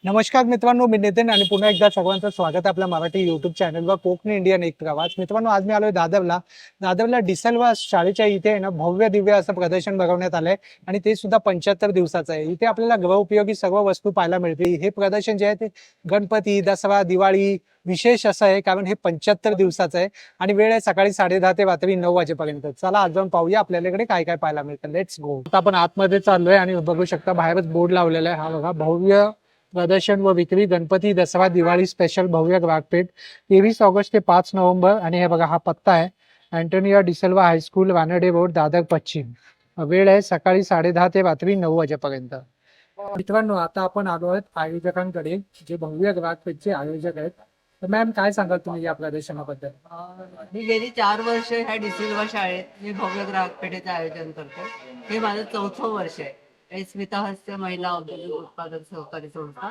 नमस्कार मित्रांनो, मी नितीन आणि पुन्हा एकदा सर्वांचं स्वागत आहे आपल्या मराठी युट्यूब चॅनलवर कोकणी इंडियन एक प्रवास. मित्रांनो, आज मी आलोय दादरला डिसल्वा शाळेच्या इथे आहे ना भव्य दिव्य असं प्रदर्शन भरवण्यात आलंय आणि ते सुद्धा 75 दिवसाचं आहे. इथे आपल्याला गृहोपयोगी सर्व वस्तू पाहायला मिळतील. हे प्रदर्शन जे आहे ते गणपती, दसरा, दिवाळी विशेष असं आहे कारण हे 75 दिवसाचं आहे आणि वेळ आहे सकाळी 10:30 ते रात्री 9 वाजेपर्यंत. चला आज जाऊन पाहूया आपल्याकडे काय काय पाहायला मिळतं. Let's go. आता आपण आतमध्ये चाललोय आणि बघू शकता बाहेरच बोर्ड लावलेला आहे. हा बघा, भव्य प्रदर्शन व विक्री गणपती, दसरा, दिवाळी स्पेशल भव्य ग्राहकपेठ 23 ऑगस्ट ते 5 नोव्हेंबर. आणि हे बघा, हा पत्ता आहे अँटोनिया डिसल्वा हायस्कूल, वानडे रोड, दादर पश्चिम. वेळ आहे सकाळी 10:30 ते रात्री 9 वाजेपर्यंत. मित्रांनो, आता आपण आलो आहोत आयोजकांकडे, जे भव्य ग्राहकपेठचे आयोजक आहेत. तर मॅम, काय सांगाल तुम्ही या प्रदर्शनाबद्दल? मी गेली 4 वर्ष ह्या डिसिल्वा शाळेत मी भव्य ग्राहक पेठेचं आयोजन करते. हे माझं 4थं वर्ष आहे. हे स्मिता हास्य महिला औद्योगिक उत्पादक सहकारी संस्था,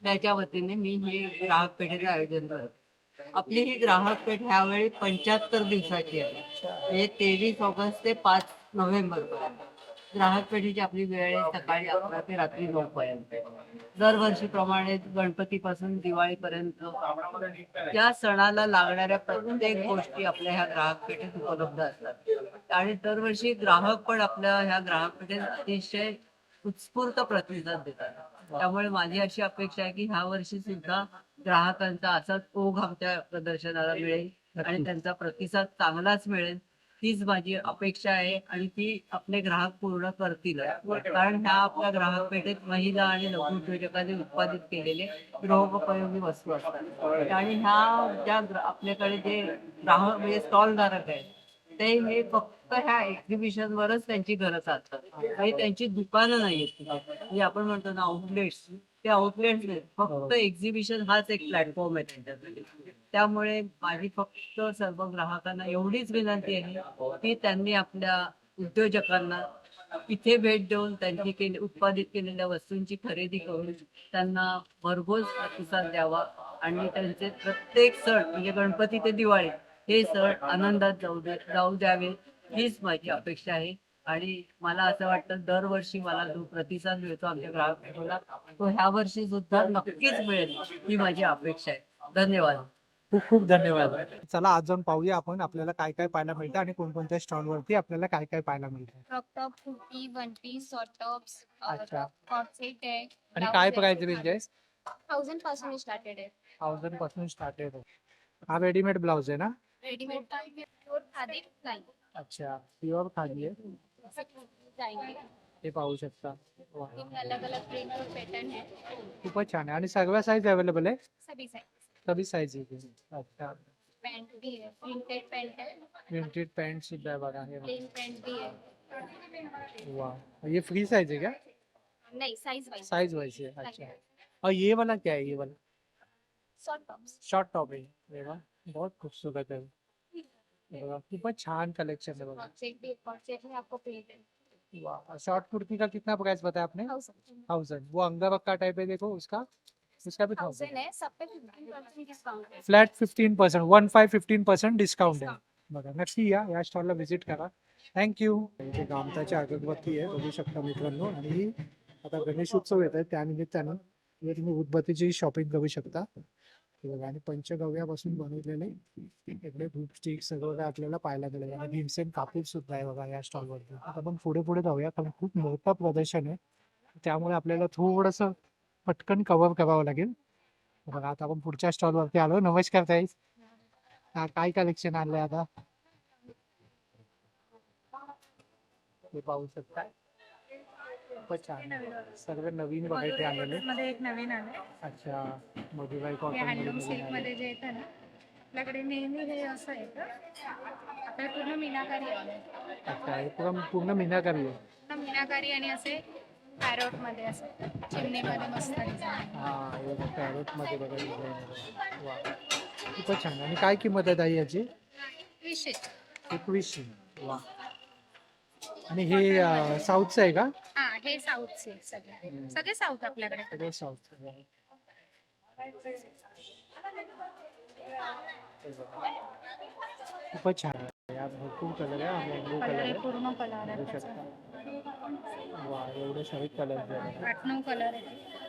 त्याच्या वतीने मी हे ग्राहक पेठेचं आयोजन करते. आपली ही ग्राहक पेठ ह्यावेळी 75 दिवसाची आहे. म्हणजे 23 ऑगस्ट ते 5 नोव्हेंबर पर्यंत. ग्राहक पेठेची आपली वेळ आहे सकाळी 11 ते रात्री 9 पर्यंत. दरवर्षीप्रमाणे गणपतीपासून दिवाळीपर्यंत या सणाला लागणाऱ्या प्रत्येक गोष्टी आपल्या ह्या ग्राहक पेठेत उपलब्ध असतात. आणि दरवर्षी ग्राहक पण आपल्या ह्या ग्राहक पेठेत अतिशय उत्स्फूर्त प्रतिसाद देतात. त्यामुळे माझी अशी अपेक्षा आहे की ह्या वर्षी सुद्धा ग्राहकांचा असाच ओघ आमच्या प्रदर्शनाला मिळेल आणि त्यांचा प्रतिसाद चांगलाच मिळेल. तीच माझी अपेक्षा आहे आणि ती आपले ग्राहक पूर्ण करतील. कारण ह्या आपल्या ग्राहक पेठेत महिला आणि लघुउद्योजकांनी उत्पादित केलेले गृहोपयोगी वस्तू असतात. आणि ह्या आपल्याकडे जे ग्राहक म्हणजे स्टॉल धारक आहेत ते हे फक्त ह्या एक्झिबिशन वरच त्यांची घरं चालतात. काही त्यांची दुकानं नाहीत. म्हणजे आपण म्हणतो ना आउटलेट्स, ते आउटलेट्स नाहीत, फक्त एक्झिबिशन हाच एक प्लॅटफॉर्म आहे त्यांच्यासाठी. त्यामुळे माझी फक्त सर्व ग्राहकांना एवढीच विनंती आहे की त्यांनी आपल्या उद्योजकांना इथे भेट देऊन त्यांनी उत्पादित केलेल्या वस्तूंची खरेदी करून त्यांना भरघोस प्रतिसाद द्यावा आणि त्यांचे प्रत्येक सण म्हणजे गणपती ते दिवाळी हे सण आनंदात जाऊ द्यावे, हीच माझी अपेक्षा आहे. आणि मला असं वाटतं दरवर्षी मला जो प्रतिसाद मिळतो आमच्या ग्राहक पेठेला तो ह्या वर्षी सुद्धा नक्कीच मिळेल, ही माझी अपेक्षा आहे. धन्यवाद. खूप खूप धन्यवाद. चला आज जाऊन पाहूया आपण आपल्याला काय काय पाहायला मिळतं आणि कोणकोणत्या स्टॉलवरती आपल्याला काय काय पाहायला मिळतं. Crop top, kurti, one piece, short tops और अच्छा. कॉट सेट है, आणि काय ब्लाउज प्राइस है, रेंज आहे? 1000 पासून स्टार्टेड है. 1000 पासून स्टार्टेड आहे. हा रेडीमेड ब्लाउज आहे ना? रेडीमेड प्योर खादी लाइन अच्छा, प्युअर खादी आहे. जाएंगे. हे पाहू शकता. वा, इनमें अलग अलग प्रिंट और पैटर्न है, खूपच छान आहे आणि सर्व साईज अवेलेबल आहे. सभी साइज. सभी साईज आहे. अच्छा, पैंट भी है, प्रिंटेड पैंट है, प्रिंटेड पॅन्ट सुद्धा आहे बघा हे. प्लेन पैंट भी है. वा, ये फ्री साइज है क्या? नहीं, साइज वाइज. साइज वाइज है, अच्छा. और ये वाला क्या है? ये वाला शॉर्ट टॉप्स. शॉर्ट टॉप है. ये वाला बहुत खूबसूरत है. ये बघा, खूपच छान कलेक्शन है बघा. कॉट सेट भी, कॉट सेट में आपको प्रिंट है. वाह, शॉर्ट कुर्ती का कितना प्राइस बताया आपने? 1000. वो अंगारखा टाइप है, देखो उसका भी 1000. 1000 है, सब पे 15% डिस्काउंट है. फ्लॅट 15%, 15% डिस्काउंट आहे. बघा, नक्की या स्टॉलला व्हिजिट करा. थँक्यू. इथे कामताची अगरबत्ती आहे, बघू शकता मित्रांनो. आणि आता गणेश उत्सव येत आहे त्यानिमित्तानं इथे तुम्ही उदबत्तीची शॉपिंग करू शकता. हे बघा, आणि पंचगव्यापासून बनवलेले इकडे धूप स्टिक सगळं आपल्याला पाहायला मिळेल. आणि भीमसेन कापूस सुद्धा आहे बघा या स्टॉलवरती. आता आपण पुढे पुढे जाऊया कारण खूप मोठं प्रदर्शन आहे, त्यामुळे आपल्याला थोडंसं पटकन कव्हर करावं लागेल. बघा, आता आपण पुढच्या स्टॉलवरती आलो. नमस्कार ताई. काय कलेक्शन आणलंय आता? हे पाहू शकता, खूपच छान, सर्व नवीन व्हरायटी आलेले. मध्ये एक नवीन आले. अच्छा, मधुबाई हे कॉटन हँडलूम सिल्क मध्ये जे येतं ना, आपल्याकडे नेहमी हे असं येतं. आपल्याकडे पूर्ण मीनाकारी आहे. अच्छा, हे पूर्ण मीनाकारी आहे. पूर्ण मीनाकारी आणि असे पॅरोट मध्ये असे चिमणीमध्ये मस्त design. हा, हे बघा, पॅरोट मध्ये बघा design आहे. वा, खूपच छान. आणि काय किंमत आहे ताई याची? 20. 2100. वा, आणि हे साऊथचं आहे का? हा, हे साऊथचे सगळे सगळे साऊथ आपल्याकडे. सगळे साऊथ. खूपच छान आहे. यात भरपूर कलर आहे. रेनबो कलर कलर आहे, पूर्ण कलर बघू आहे. शकता. वा, एवढे सगळे कलर आहे. 8-9 कलर आहे.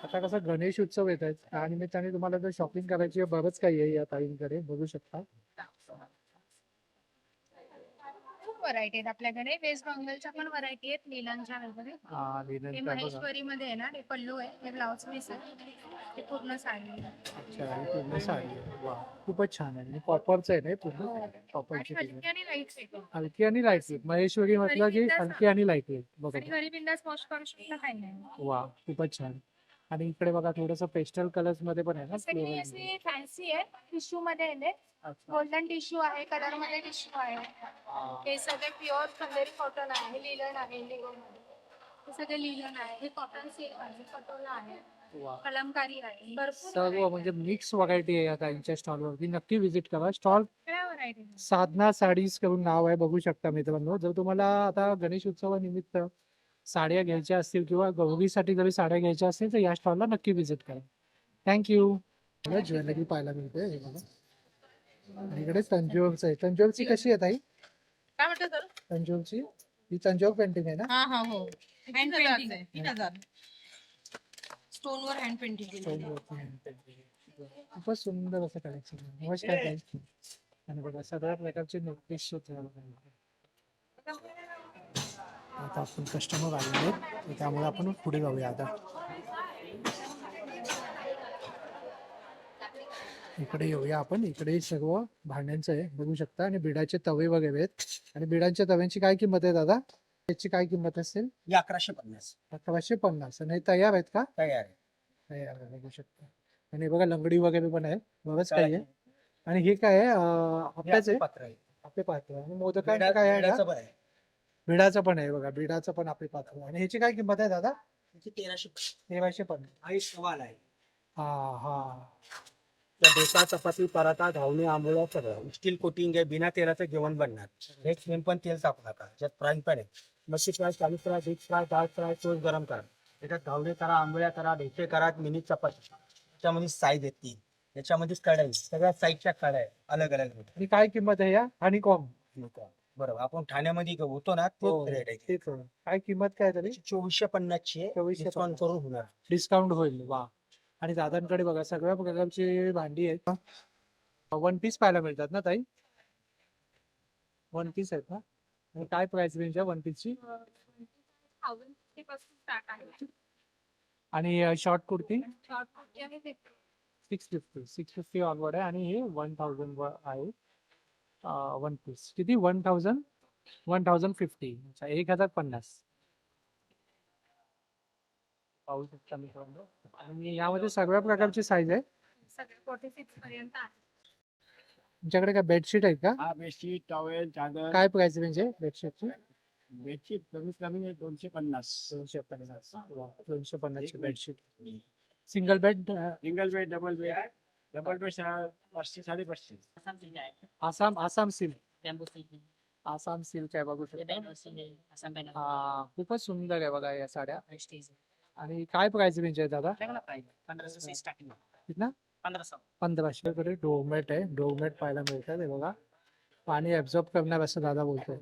आता कसं गणेश उत्सव येत आहेत त्या निमित्ताने तुम्हाला जर शॉपिंग करायची आहे, बरंच काही आहे या ताईंकडे बघू शकता. खूप व्हरायटी आहेत आपल्याकडे. वेस्ट बंगालच्या पण व्हरायटी आहेत लीलनच्या वगैरे. लिनन हे बघा. महेश्वरी मध्ये आहे ना, हे पल्लू आहे, हे ब्लाउज पीस आहे, हे पूर्ण साडी आहे. अच्छा ही पूर्ण साडी आहे. वा खूपच छान आहे. कॉपरचं आहे ना हे पूर्ण आणि कॉपरची हलकी आणि लाईट वेट आहे. हलकी आणि लाईट वेट. महेश्वरी म्हटलं की हलकी आणि लाईट वेट बघा. आणि घरी बिंदास वॉश करू शकता, काही नाही. वा खूपच छान. आणि इकडे बघा थोडंसं पेस्टल कलर्स मध्ये पण आहे ना सगळी floral. अशी फॅन्सी आहे, टिश्यू मध्ये आहे, अच्छा. गोल्डन टिश्यू आहे, कलर मध्ये टिश्यू आहे. हे सगळे प्युअर खंडेरी कॉटन आहे, हे लिलन आहे, लिगो मध्ये. हे सगळे लिलन आहे, हे कॉटन सिल्क आहे, पटोला आहे, वा कलमकारी आहे, भरपूर सर्व म्हणजे मिक्स व्हरायटी आहे या ताईंच्या स्टॉलवरती. नक्की व्हिजिट करा. Stall variety. साधना साडीज करून नाव आहे, बघू शकता मित्रांनो. जर तुम्हाला आता गणेश उत्सवानिमित्त साड्या घ्यायच्या असतील किंवा गौरीसाठी जरी साड्या घ्यायच्या असतील तर या स्टॉलला नक्की व्हिजिट करा. थँक्यू. ज्वेलरी पाहायला मिळते हे बघा. आणि इकडे तंजोरचं आहे. तंजोरची कशी आहे ताई? काय म्हणतो सर? तंजोरची ही तंजोर पेंटिंग आहे ना? हा हा हो हँड पेंटिंग आहे 3000 स्टोन वर हँड पेंटिंग केलेली आहे. खूपच सुंदर असं कलेक्शन आहे. नमस्कार ताई. आणि बघा सगळ्या प्रकारचे नोटीस आता आपण कस्टमर आलेले आहेत तर त्यामुळे आपण पुढे जाऊया. आता इकडे येऊया आपण. इकडे सर्व भांड्यांचं आहे बघू शकता. आणि बिडाचे तवे वगैरे आहेत. आणि बिडांच्या तव्यांची काय किंमत आहे दादा? त्याची काय किंमत असेल? 1150 1150. आणि हे तयार आहेत का? तयार आहे. तयार आहे बघू शकता. आणि बघा लंगडी वगैरे पण आहे, बरंच काही आहे. आणि हे काय आहे? आपल्याच आहे पात्र आहे. आपले पात्र. आणि मोदकांचं काय आहे? बिडाचं पण आहे. बिडाचं पण आहे बघा. बिडाचं पण आपले पात्र. आणि ह्याची काय किंमत आहे दादा? त्याची 1350. 1350. हा एक सवाल आहे. हा हा. त्या डोसा चपाती पराठा धावणे आंबोळा सगळं स्टील कोटिंग आहे. बिना तेलाचं जेवण बनणार. एक स्पून पण तेल टाकू नका. ज्यात फ्राईंग पॅन आहे. मच्छी फ्राय, चालू फ्राय, डीप फ्राय, डाळ फ्राय, तोच गरम करा. त्याच्यात धावणे करा, आंबोळ्या करा, ढेचे करा, मिनी चपाती. त्याच्यामध्ये साईज आहेत 3. याच्यामध्येच कढाई सगळ्या साईजच्या कढाई अलग अलग आहेत. आणि काय किंमत आहे या? आणि कॉम बरोबर. आपण ठाण्यामध्ये होतो ना हो, तोच रेट आहे. तेच आहे. काय किंमत काय तरी? 2450 ची आहे. 2450. डिस्काउंट करून होणार. डिस्काउंट होईल. वा. आणि दादांकडे बघा सगळ्या प्रकारची भांडी आहेत. वन पीस पाहायला मिळतात ना ताई? वन पीस आहेत ना? आणि काय प्राइस रेंज आहे वन पीसची? 1050 पासून स्टार्ट आहे. आणि शॉर्ट कुर्ती? शॉर्ट कुर्ती आहे 650 ऑनवर्ड आहे. आणि हे 1000 वर आहे वन पीस. किती? 1050. अच्छा 1050 पाहू शकता मित्रांनो. आणि यामध्ये सगळ्या प्रकारची साईज आहे. सगळे 46 पर्यंत आहे. तुमच्याकडे काय बेडशीट आहेत का? हा बेडशीट टॉवेल चादर काय प्राइस रेंज आहे बेडशीटची? बेडशीट कमीत कमी 250 250. 250 ची bedsheet. Single bed? Single bed double bed 500 550. Assam silk. Assam silk आहे बघू शकता. खूपच सुंदर आहे बघा या साड्या. आणि काय प्राइस रेंज आहे दादा? 1500 स्टार्टिंग. कितना? 1500 कडे डोरमॅट आहे. डोरमॅट पाहायला मिळतात हे बघा. पाणी ऍब्झॉर्ब करणार असं दादा बोलतोय.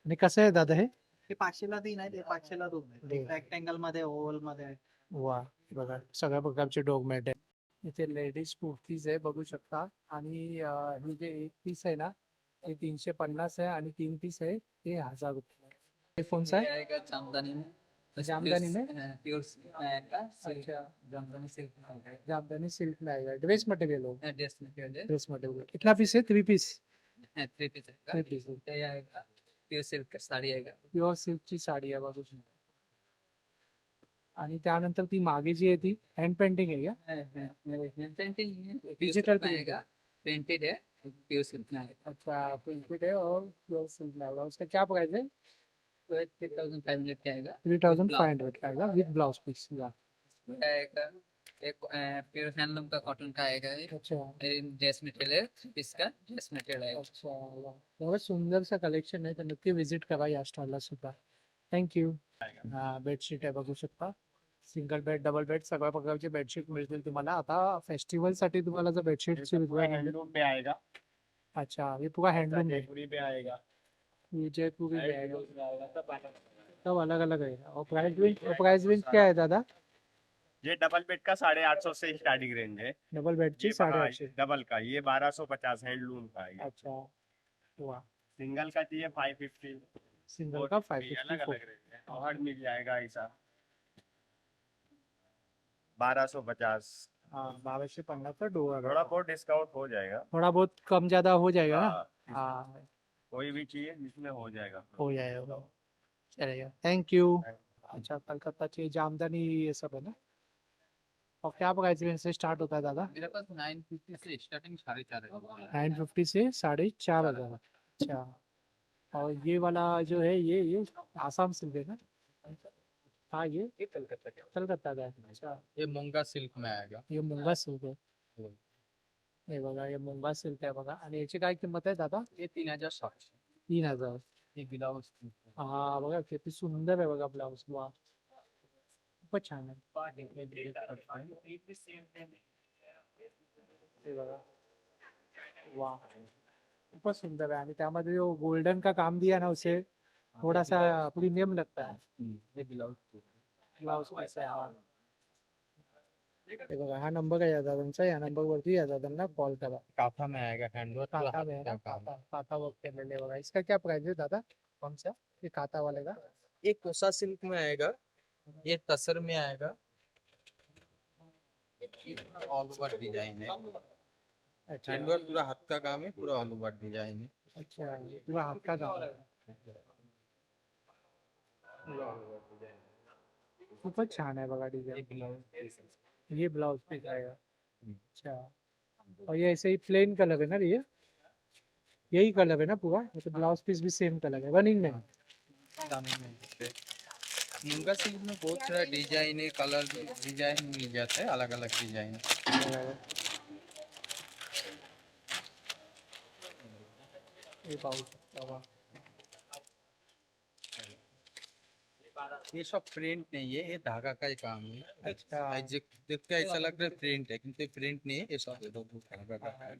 आणि कसं आहे दादा हे? ते 500ला 3 आहे, ते 500ला 2 आहे. हो. रेक्टँगल मध्ये, ओव्हल मध्ये आहे. वा बघा सगळ्या प्रकारचे डोरमॅट आहे. इथे लेडीज कुर्तीज आहे बघू शकता. आणि हे जे एक पीस आहे ना ते 350 आहे. आणि 3 पीस आहे ते 1000 रुपये. हे कोणचा आहे? जामदानी में? अच्छा जामदानी सिल्क में आएगा. ड्रेस मटेरियल हो? Dress material. कितना पीस है? 3 पीस. 3 पीस प्युअर सिल्कची साडी आहे बघू शकता. आणि त्यानंतर ती मागे जी आहे ती हँड पेंटिंग आहे का? डिजिटल प्रिंटेड है प्योर सिल्क में आएगा. अच्छा प्रिंटेड है और प्योर सिल्क में आएगा. उसका क्या प्राइस है? 3500 का आएगा. 3500 का आएगा विद ब्लाउज पीस. आएगा एक प्योर हैंडलूम का कॉटन का आएगा. अच्छा ड्रेस मटेरियल है 3 पीस का ड्रेस मटेरियल आएगा. अच्छा वा. बहुत सुंदरचं कलेक्शन आहे तर नक्की विजिट करा या स्टॉलला सुद्धा. थँक्यू. बेडशीट आहे बघू शकता. सिंगल बेड डबल बेड सगळ्या प्रकारचे बेडशीट मिळतील तुम्हाला. आता फेस्टिवल साठी तुम्हाला जर बेडशीटची हैंडलूम पे आएगा. अच्छा ये पूरा हैंडलूम है. जयपुरी पे आएगा. ये जयपुरी में आएगा. सब सब अलग अलग है. और प्राइस रेंज क्या है दादा? ये डबल बेड का 850 से स्टार्टिंग रेंज है। डबल बेडची ये 850. डबल का ये 1250 हैंडलूम का है। अच्छा वा. सिंगल का चाहिए 550। सिंगल का अलग 554. अलग रेंज है। और मिल जाएगा ऐसा 1250। हाँ 1250 का डोर. थोड़ा बहुत डिस्काउंट हो जाएगा। थोड़ा बहुत कम ज्यादा हो जाएगा ना. हाँ, हाँ कोई भी चाहिए जिसमें हो जाएगा। हो जाएगा. चलेगा. Thank you. अच्छा कलकत्ताची जामदानी ये सब है ना. और क्या प्राइस रेंज से स्टार्ट होता है दादा? मेरे पास 950 से स्टार्टिंग 4,500 है। 950 से 4,500. अच्छा. और ये वाला जो है ये आसाम सिल्क है ना. हाँ ये कलकत्ता का है. अच्छा ये मूंगा सिल्क में आएगा। ये मुंगा सिल्क है. हे बघा हे मुंगा सिल्क आहे बघा. आणि याची काय किंमत आहे दादा? ये 3,700। 3,000. ये ब्लाउज हा बघा किती सुंदर आहे बघा ब्लाऊज. वा खूपच छान आहे. हे बघा वा खूपच सुंदर है. आणि त्यामध्ये जो गोल्डन का काम दिया ना उसे थोड़ा सा प्रीमियम लगता है. ये ब्लाउज ब्लाउज कैसा है. हा हे बघा हा नंबर आहे या दादांचा. या नंबर वरती या दादांना कॉल करा. काथा में आएगा हैंडवर्क काता में है ना. काता वर्क केलेले बघा. इसका क्या प्राइस है दादा? कौन सा ये काता वाले का? ये कोसा सिल्क में आएगा। ये तसर में आएगा। ऑल ओवर डिजाइन है। अच्छा हैंडवर्क पूरा हाथ का काम है, पूरा ऑल ओवर डिजाइन है। अच्छा पूरा हाथ का काम है. खूपच छान आहे बघा डिझाइन. ये ब्लाउज पीस आएगा. अच्छा और ये ऐसे ही प्लेन कलर है ना. ये यही कलर है ना पूरा. तो ब्लाउज पीस भी सेम कलर है रनिंग में. मूंगा सिल्क में बहुत सारा डिजाइन है, कलर डिजाइन मिल जाता है, अलग अलग डिजाइन। ये पाहू शकता बघा. ये सब प्रिंट नहीं है, ये धागा का ही काम है। अच्छा देख के ऐसा लग रहा है प्रिंट है, किंतु प्रिंट नहीं है, ये सब धागा का है।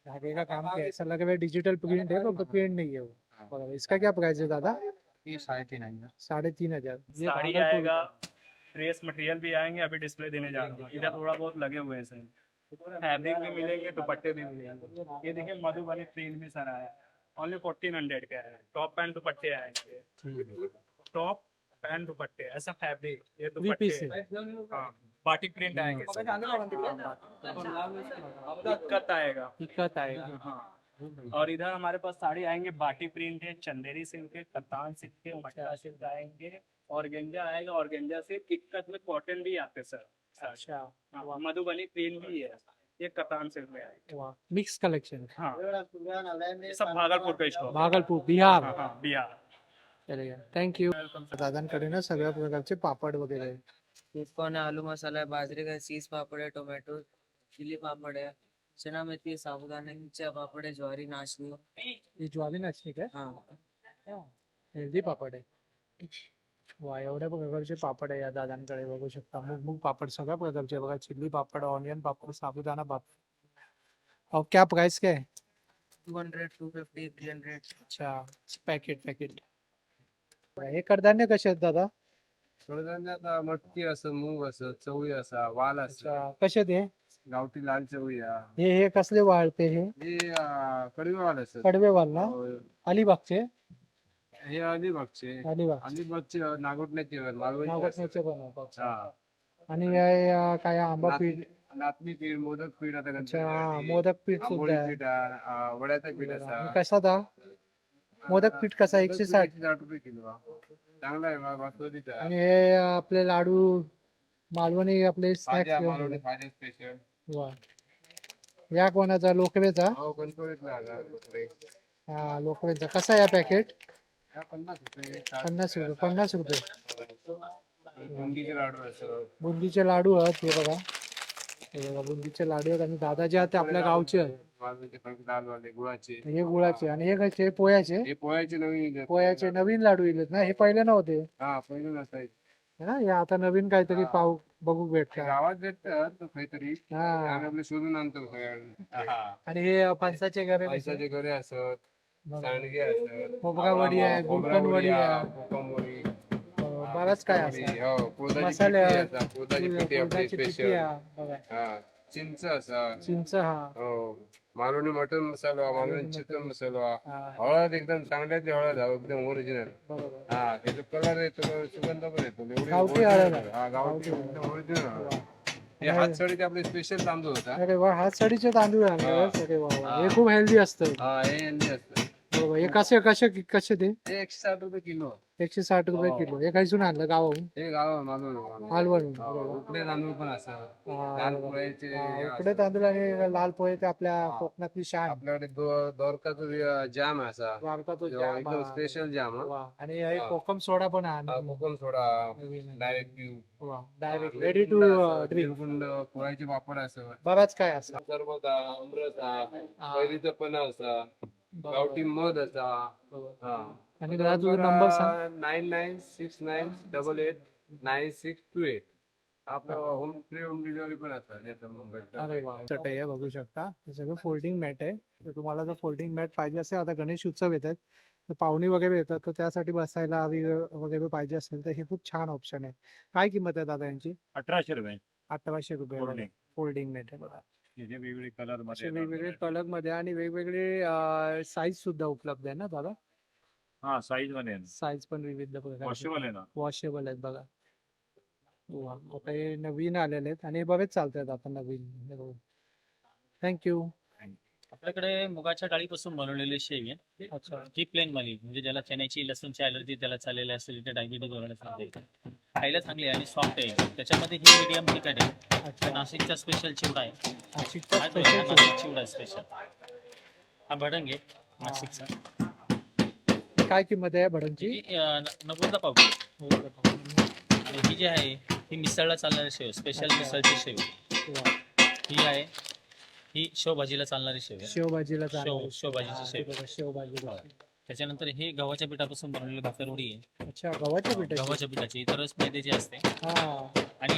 धागे का काम क्या है? ऐसा लग रहा है डिजिटल प्रिंट है तो प्रिंट नहीं है वो. बघा इसका क्या प्राइस है दादा? ये 3,500। 3,500. ये साड़ी भागलपुर आएगा, ड्रेस मटेरियल भी आएंगे, अभी डिस्प्ले देने जा रहा हूँ। इधर थोड़ा बहुत लगे हुए हैं सर, फैब्रिक भी मिलेंगे, दुपट्टे भी मिलेंगे। ये देखिए मधुबनी प्रिंट भी सर आया, ओनली 1400 का है। टॉप पैंट दुपट्टे आएंगे, टॉप पैंट दुपट्टे, ऐसा फैब्रिक, ये थ्री दुपट्टे पीस है. हाँ, बाटिक प्रिंट आएंगे सर। दिक्कत आएगा दिक्कत आएगा. हाँ। और इधर हमारे पास साड़ी आएंगे, बाटिक प्रिंट है, चंदेरी सिल्क है, कतान सिल्क है, मटका सिल्क आएंगे, ऑर्गेंजा आएगा, ऑर्गेंजा से किटकट में कॉटन भी आते सर। अच्छा हाँ, मधुबनी प्रिंट भी है, ये कतान सिल्क में आएगा। वाह मिक्स कलेक्शन. हाँ, ये सब भागलपुर का स्टॉक। भागलपुर बिहार. हाँ हाँ, बिहार। चलेगा. थँक्यू. दादांकडे ना सगळ्या प्रकारचे पापड वगैरे आहे. स्वीट आलू मसाला है, बाजरे का चीज पापड़ है, टोमेटो चिली पापड़ है, चना मेथी, साबुदाना नीचे पापड़ है, ज्वारी नाचनी. ही ज्वारी नाचणी काय? हाँ हेल्दी पापड आहे. वा एवढ्या प्रकारचे पापड आहे या दादांकडे बघू शकता. मूग पापड सगळ्या प्रकारचे बघा. चिल्ली पापड, ऑनियन पापड, साबुदाना पापड. और क्या प्राइस क्या है? 200, 250, 300. अच्छा पॅकेट. हे कडधान्य कसे आहेत दादा? कडधान्यात मटकी असं, मूग असं, चवळी असा, वाल असा, अच्छा कसे ते? गावठी लाल चवळी हे कसले वाळते हे? हे कडवे वाल असत. कडवेवाल ना? अलिबागचे? हे अलिबागचे अलिबाग नागोठण्याचे नागोठण्याचे बनवतात. हा आणि हे काय आंबा पीठ? नाचणी पीठ, मोदक पीठ, आता अच्छा मोदक पीठ सुद्धा आहे. पीठ, वड्याचं पीठ आणि असा. कसा दा मोदक पीठ कसा? 160. 160 रुपये किलो. चांगला आहे वास्तविक. आणि हे आपले लाडू मालवणी आपले स्नॅक्स. स्पेशल. वा या कोणाचा? लोकवेचा? हो गणपतीतला हा लोकवेचा. कसा या पॅकेट? 50 रुपये. 50 रुपये. 50 रुपये. बुंदीचे लाडू असं. बुंदीचे लाडू आहेत हे बघा. हे बघा बुंदीचे लाडू आहेत. आणि दादा जे आहेत ते आपल्या गावचे आहेत. लालवाले गुळाचे. हे गुळाचे. आणि हे कसे? पोह्याचे. हे पोह्याचे नवीन. पोह्याचे नवीन लाडू येलेत ना? हे पहिले नव्हते हा पहिले नसायचे. है ना? हे आता नवीन काहीतरी पाव बघू भेटतात. गावात भेटतात काहीतरी. हा आम्ही आपले शोधून आणतो सगळ्यांना. आणि हे फणसाचे घरे पैशाचे घरे असत, सांडगे असत, खोबरा वडी आहे, गुलकंद वडी आहे. कोकम वडी, बराच काय असं हो कुळदाची मसाले पिठी आहेत. असा, कुळदाची पिठी आपली कुळथाची पिठी स्पेशल. आहे, बघा. हा चिंच असा. चिंच हा हो मालवणी मटन मसाला, मालवणी चिकन मसाला, हा, हळद एकदम चांगल्याची हळद आहे, एकदम ओरिजिनल. बरोबर. हा त्याचा कलर येतो, सुगंध पण येतो, एवढी गावठी original हळद आहे. हा गावठी ओरिजिनल हळद. हे आणि- हातसडीचे आपले स्पेशल तांदूळ होता. अरे वा, हातसडीचे तांदूळ आहे. हा. अरे वा वा. हा. हे खूप हेल्दी असतं. हा हे हेल्दी असतं. बरोबर. हे कसे कसे कसे ते हे 160 रुपये किलो. 160 रुपये हो. किलो. हे काहीतून आणलं गावाहून हे गाव मालवण. मालवण. उकडे तांदूळ पण असतात. लाल पोळ्याचे हे उकडे असतात. तांदूळ आणि लाल पोहे ते आपल्या हा. कोकणातली शान. आपल्याकडे दोरकाचा जाम आहे असा. वारका तो जो जाम एकदम हा. स्पेशल जाम हा. वा. आणि हे हा. कोकम सोडा पण हा, आहे. कोकम सोडा डायरेक्ट पिऊ. Direct ready to drink. Drink पोळ्याचे पापड असं, बराच काय असं. सरबता, अमृता, हा. कैरीचं पण असा, गावठी मध असा. हा. आणि जरा तुझा नंबर सांग. 9969889628. आपलं होम फ्री होम डिलिव्हरी पण असतात याचं मुंबईत. अरे वा. चटई आहे, बघू शकता. हे सगळं फोल्डिंग मॅट आहे. तर तुम्हाला जर फोल्डिंग मॅट पाहिजे असेल, आता गणेश उत्सव येतात, तर पाहुणी वगैरे येतात, तर त्यासाठी बसायला वगैरे पाहिजे असेल तर हे खूप छान ऑप्शन आहे. काय किंमत आहे दादा यांची? 1800 रुपये 1800 रुपये Folding. फोल्डिंग मॅट आहे बघा. हे जे वेगवेगळे कलर असे मध्ये वेगवेगळे कलर मध्ये आणि वेगवेगळे साईज सुद्धा उपलब्ध आहे ना दादा? हा साईज मध्ये साईज पण विविध प्रकारचे वॉशेबल आहे ना. वॉशेबल आहेत बघा. वा. आता हे नवीन आलेले आहेत आणि हे बरेच चालतात आता नवीन. थँक्यू. आपल्याकडे मुगाच्या डाळीपासून बनवलेली शेव आहे. अच्छा. ही प्लेन वाली, म्हणजे ज्याला चण्याची लसूणची ॲलर्जी त्याला चाललेली असेल, ते डायबिटीज वगैरे चालते. खायला चांगली आहे आणि सॉफ्ट आहे. त्याच्यामध्ये ही मीडियम तिखट आहे. अच्छा. नाशिकचा स्पेशल चिवडा आहे. नाशिकचा हा जो स्पेशल आहे, नाशिक चिवडा स्पेशल. हा भडंग आहे नाशिकचा. काय किंमत आहे भडंगची? ही 90ला पाव किलो. आणि ही जी आहे ही मिसळला चालणारी शेव, स्पेशल मिसळची शेव. वा. ही आहे ही शेवभाजीला चालणारी शेव आहे. शेवभाजीला चालणार. शेवभाजीची शेव. बरोबर, शेवभाजीला. त्याच्यानंतर हे गव्हाच्या पिठापासून बनवलेली भाकरवडी आहे. अच्छा, गव्हाच्या पिठाची. गव्हाच्या पिठाची, इतरच मैद्याची असते. हा. आणि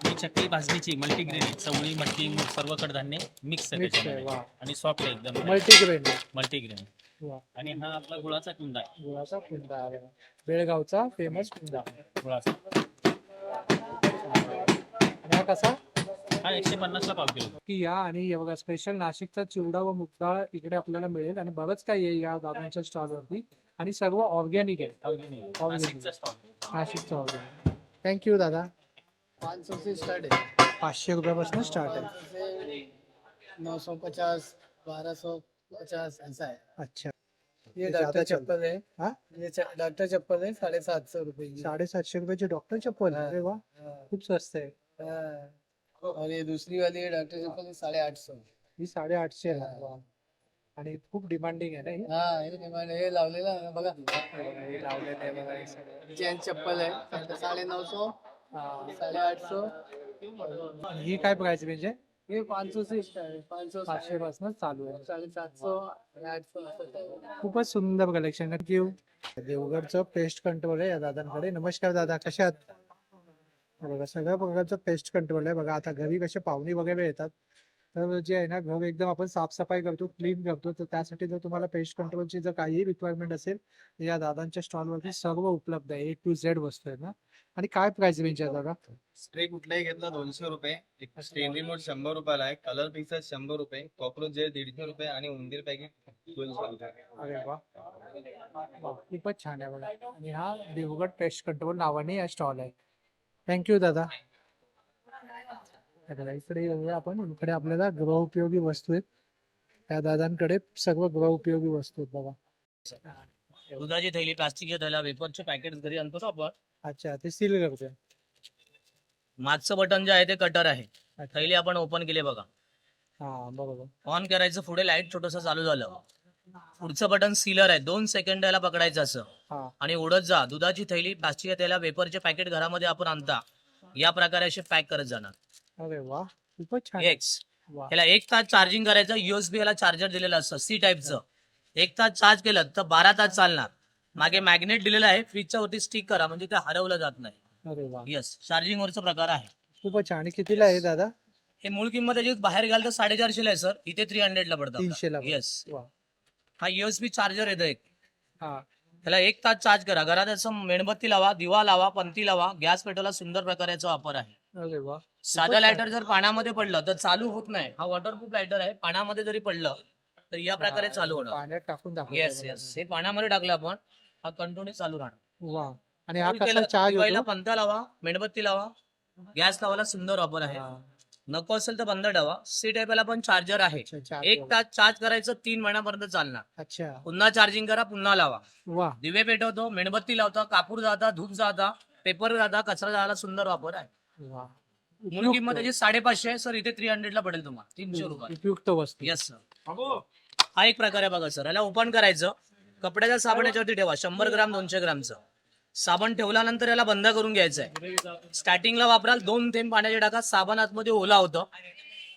ही चकली भाजणीची मल्टीग्रेन, चवळी मटकी मूग सर्व कडधान्य मिक्स आहे मिक्स आहे. त्याच्यामध्ये. वा. आणि सॉफ्ट आहे एकदम मल्टीग्रेन. मल्टीग्रेन. वा. आणि हा आपला गुळाचा कुंदा आहे. गुळाचा कुंदा आहे. बेळगावचा फेमस कुंदा. गुळाचा. आणि हा कसा? हा 150ला पाव किलो. की या आणि हे बघा स्पेशल नाशिकचा चिवडा व मुगडाळ इकडे आपल्याला मिळेल आणि बरंच काही आहे या दादांच्या स्टॉलवरती आणि सर्व ऑर्गॅनिक आहे. Organic. नाशिकचा स्टॉल. नाशिकचा ऑर्गॅनिक. थँक्यू दादा. 500 से स्टार्ट है. 500 रुपयापासून स्टार्ट आहे. 950, 1250 ऐसा है. अच्छा. ये ज्यादा डॉक्टर चलता चप्पल है. हाँ? ये डॉक्टर चप्पल है 750 रुपए की. 750 रुपयाची डॉक्टर चप्पल. हा. अरे वा, हाँ, खूप स्वस्त आहे. हाँ. और ये दूसरी वाली है डॉक्टर चप्पल है 850. ही 850 आहे. वा. आणि खूप डिमांडिंग आहे ना ही. हाँ ये डिमांड हे लावलेला आहे ना बघा. हे लावलेलं आहे बघा हे सगळं. चैन चप्पल है 950, हा. 850. ही काय प्राइस रेंज आहे? ये 500 से स्टार्ट है. 500, 500 पासून चालू आहे. 750, 800. खूपच सुंदर कलेक्शन. थँक्यू. देवगडचं पेस्ट कंट्रोल आहे या दादांकडे. नमस्कार दादा, कशा आहात? बघा सगळ्या प्रकारचं पेस्ट कंट्रोल आहे. बघा आता घरी कसे पाहुणे वगैरे येतात तर जे आहे ना घर एकदम आपण साफसफाई करतो, क्लीन करतो, तर त्यासाठी जर तुम्हाला पेस्ट कंट्रोलची जर काही रिक्वायरमेंट असेल तर या दादांच्या स्टॉलवरती सर्व उपलब्ध आहे. A to Z वस्तू आहेत ना. आणि काय प्राइस रेंज आहे दादा? स्प्रे कुठलाही घेतला 200 रुपये, एक स्क्रीन रिमोट 100 रुपयाला आहे, कलर पिक्सल 100 रुपये, कॉक्रोच जेल 150 रुपये आणि उंदीर पॅकेट 200 रुपये. अरे वा, वा, खूपच छान आहे बघा. आणि हा देवगड पेस्ट कंट्रोल नावाने हा स्टॉल आहे. थँक्यू दादा. आता इकडे येऊया आपण. इकडे आपल्याला गृहोपयोगी वस्तू आहेत. त्या दादांकडे सर्व गृहोपयोगी वस्तू आहेत बघा. दुधाची थैली, प्लास्टिकच्या थैल्या, वेफरचे पॅकेट घरी आणतो ना आपण. अच्छा, ते सील करतोय. मागचं बटन जे आहे ते कटर आहे. अच्छा. थैली आपण ओपन केली बघा. हा बरोबर. ऑन करायचं, पुढे लाईट छोटस चालू झालं. पुढचं बटन सीलर आहे, 2 सेकंदाला पकडायचं असं हा. आणि उडत जा. दुधाची थैली, प्लास्टिकच्या थैल्या, वेफरचे पॅकेट घरामध्ये आपण आणता या प्रकारे असे पॅक करत जाणार. अरे वा, खूपच छान. एक्स वा. ह्याला 1 तास चार्जिंग करायचं. USB ह्याला चार्जर दिलेलं असतं C टाईपचं. 1 तास चार्ज केलं तर 12 तास चालणार. मागे मॅग्नेट दिलेलं आहे, फ्रीजच्या वरती स्टिक करा म्हणजे ते हरवलं जात नाही. अरे वा, येस, चार्जिंग वरचा प्रकार आहे. खूपच छान. आणि कितीला आहे दादा? हे मूळ किंमत त्याची बाहेर घ्याल तर 450 ला आहे सर, इथे 300 ला पडतं. 300 ला. येस, वा. हा USB चार्जर येतो एक. हा. त्याला 1 तास चार्ज करा. घरात असं मेणबत्ती लावा, दिवा लावा, पंथी लावा, गॅस पेटवला, सुंदर प्रकारे याचा वापर आहे. अरे वा. साधं लायटर जर पाण्यामध्ये पडलं तर चालू होत नाही. हा वॉटरप्रूफ लायटर आहे. पाण्यामध्ये जरी पडलं तर या प्रकारे चालू होणार. पाण्यात टाकून दाखवतो येस बघा. येस, हे पाण्यामध्ये टाकलं आपण, हा कंटिन्यू चालू राहणार. वा. आणि हा फुल कसा केलं, चार्ज दिवाळीला होतो? पंथा लावा, मेणबत्ती लावा, गॅस लावायला सुंदर वापर आहे. नको असेल तर बंद ठेवा. सी टाईपला पण चार्जर आहे. अच्छा, charge 1 होतो. तास चार्ज करायचं, 3 महिन्यापर्यंत चालणार. अच्छा. पुन्हा चार्जिंग करा, पुन्हा लावा. वा. दिवे पेटवतो, मेणबत्ती लावता, कापूर जाता, धूप जाता, पेपर जाता, कचरा जायला सुंदर वापर आहे. वा. मूळ किंमत त्याची 550 आहे सर. इथे 300 ला पडेल तुम्हाला, 300 रुपये. उपयुक्त वस्तू. Yes sir. हा एक प्रकार आहे बघा सर. याला ओपन करायचं, कपड्याचा साबण याच्यावरती ठेवा, 100 ग्राम 200 ग्रामचं साबण ठेवल्यानंतर याला बंद करून घ्यायचं आहे. स्टार्टिंगला वापराल 2 थेंब पाण्याचे टाका, साबण आतमध्ये ओला होतं.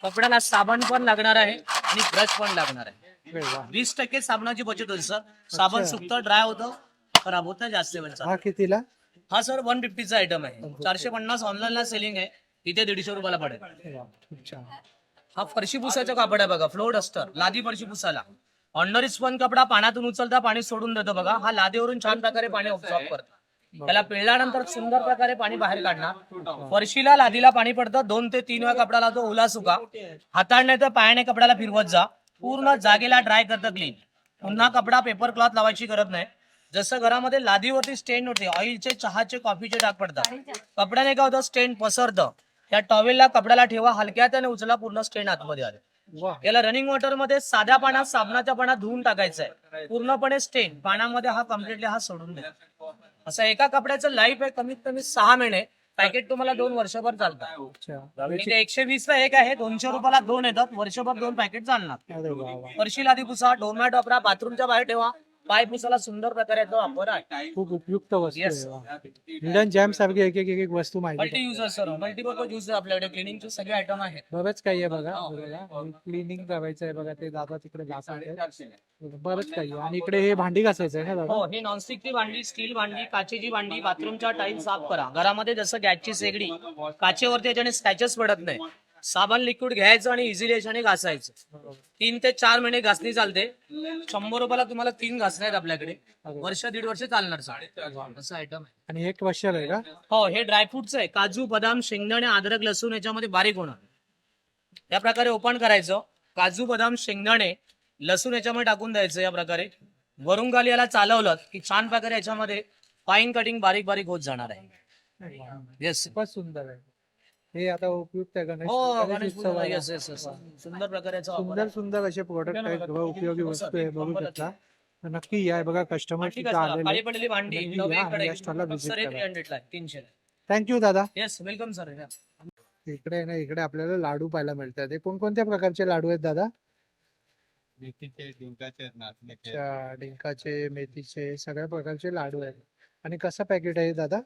कपड्याला साबण पण लागणार आहे आणि ब्रश पण लागणार आहे. अरे वा. 20% साबणाची बचत होईल सर. साबण अच्छा. सुकतं, ड्राय होतं, खराब होत नाही जास्त वेळचा. हा कितीला? हा सर 150 चा आयटम आहे. 450 ऑनलाईनला सेलिंग आहे, इथे 150 रुपयाला पडेल. वा, खूप छान. हा फरशी पुसायचा कापड आहे बघा, फ्लोर डस्टर, लादी फरशी पुसायला. ऑर्डनरी स्पंज कपडा पाण्यातून उचलता, पाणी सोडून देतो बघा. हा लादीवरून छान प्रकारे पाणी ऑब्झॉर्ब करतो. त्याला पिळल्यानंतर सुंदर प्रकारे पाणी बाहेर काढणार. फरशीला लादीला पाणी पडतं, 2 ते 3 वेळा कपडा लावतो, ओला सुका. हाताने तर पायाने कपड्याला फिरवत जा, पूर्ण जागेला ड्राय करतं क्लीन. पुन्हा कपडा पेपर क्लॉथ लावायची गरज नाही. जसं घरामध्ये लादीवरती स्टेन होते, ऑइलचे, चहाचे, कॉफीचे डाग पडतात, कपड्याने काय होतं, स्टेन पसरतं. त्या टॉवेलला कपड्याला ठेवा, हलक्या त्याने उचला, पूर्ण स्टेन आतमध्ये आले. वा. याला रनिंग वॉटर मध्ये साध्या पाण्यात, साबणाच्या पाण्यात धुवून टाकायचं आहे. पूर्णपणे स्टेन पाण्यामध्ये हा कम्प्लिटली हा सोडून द्या. असं एका कपड्याचं लाईफ आहे कमीत कमी 6 महिने. पॅकेट तुम्हाला 2 वर्षभर चालतात. अच्छा. इथे 120 ला एक आहे, 200 रुपयाला 2 येतात, वर्षभर 2 पॅकेट चालणार. अरे वा वा. फरशी लादी पुसा, डोरमॅट वापरा, बाथरूमच्या बाहेर ठेवा, पाय पुसायला सुंदर प्रकारे याचा वापर आहे. खूप उपयुक्त वस्तू Yes. आहे. वा. हिडन जॅम सारखी एक वस्तू माहिती multi user sir, multipurpose use आपल्याकडे क्लिनिंगचे सगळे आयटम आहेत. बरंच काही आहे बघा. क्लिनिंग करायचं आहे बघा, ते दादा तिकडे घासायचे. बरंच काही आहे. आणि इकडे हे भांडी घासायचं आहे ना दादा? हो, हे नॉनस्टिकची भांडी, स्टील भांडी, काचेची भांडी, बाथरूमच्या टाईल साफ करा. घरामध्ये जसं गॅसची शेगडी, काचेवरती याच्याने स्क्रॅचेस पडत नाही. साबण लिक्विड घ्यायचं आणि इझिली याच्याने घासायचं. 3 ते 4 महिने घासणी चालते. 100 रुपयाला तुम्हाला 3 घासण्या आहेत आपल्याकडे. वर्ष 1.5 वर्ष चालणार सर. असं आयटम आहे. आणि एक वर्ष आहे का? हो, हे ड्रायफ्रुट्स आहे, काजू, बदाम, शेंगदाणे, अद्रक, लसूण याच्यामध्ये बारीक होणार. या प्रकारे ओपन करायचं, काजू, बदाम, शेंगदाणे, लसूण याच्यामध्ये टाकून द्यायचं. या प्रकारे वरून खाली याला चालवलं की छान प्रकारे याच्यामध्ये फाईन कटिंग बारीक बारीक होत जाणार आहे. येस. खूपच सुंदर आहे. हे आता उपयुक्त आहे गणेश हो, गणेश गणेश उत्सवाला. Yes yes yes. सुंदर प्रकारे याचा वापर सुंदर आहे. सुंदर असे प्रोडक्ट आहेत बघा, उपयोगी वस्तू आहे, बघू शकता. तर नक्की या बघा, कस्टमर ठीक सुद्धा आहे सर, आलेले. खाली पडलेली भांडी नक्की नवी या आणि कडे या स्टॉलला visit सर, हे करा. 300 ला आहे, 300 ला. थँक्यू दादा. Yes, welcome sir. इकडे आहे ना, इकडे आपल्याला लाडू पाहायला मिळतात. हे कोणकोणत्या प्रकारचे लाडू आहेत दादा? मेथीचे, डिंकाचे, नाचणीचे. अच्छा, डिंकाचे, मेथीचे, सगळ्या प्रकारचे लाडू आहेत. आणि कसं पॅकेट आहे दादा?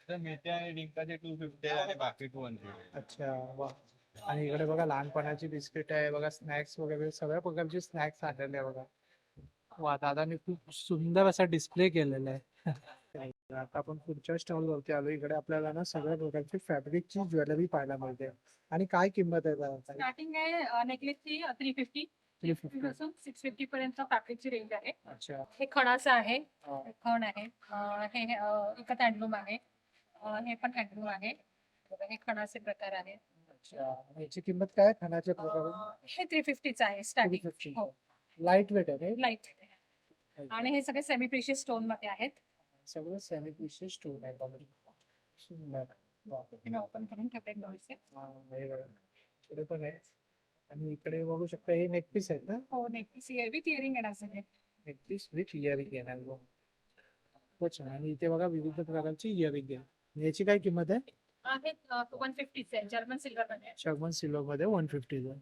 तर मेथी आणि डिंकाचे 250 आणि बाकी 200. अच्छा, वा. आणि इकडे बघा लहानपणाची बिस्किट आहे बघा, स्नॅक्स वगैरे सगळ्या प्रकारचे स्नॅक्स आलेले आहे बघा. वा, दादाने खूप सुंदर असा डिस्प्ले केलेला आहे. आता आपण पुढच्या स्टॉल वरती आलो. इकडे आपल्याला ना सगळ्या प्रकारची फॅब्रिकची ज्वेलरी पाहायला मिळते. आणि काय किंमत आहे दादा? स्टार्टिंग आहे नेकलेसची 350 पासून 650 पर्यंत पॅकेजची रेंज आहे. अच्छा. हे खणाचं आहे, हा. खण आहे, हे एकच हँडलूम आहे, हे पण हँडलूम आहे. हे खणाचे प्रकार आहेत. अच्छा. याची किंमत काय खाण्याच्या प्रकारे? हे 350चं आहे स्टार्टिंग. 350. हो, लाईट वेट आहे हे? लाईट आहे. आणि हे सगळे सेमी प्रिशियस स्टोन मध्ये आहेत. सगळं सेमी पीसेस स्टोन आहे बघा. सुंदर. वा. मी ओपन करून ठेवते थोडेसे. हा, हे बघा. इकडे पण आहे. आणि इकडे बघू शकता, हे नेक पीस आहेत ना? हो, नेकपीस विथ इयरिंग येणार सगळे. नेक पीस विथ इयरिंग येणार बघ. खूपच छान. आणि इथे बघा विविध प्रकारची इयरिंग आहे. याची काय किंमत आहे? आहेत 150 आहे, जर्मन सिल्वर मध्ये. शर्मन सिल्वर मध्ये 150 आहे.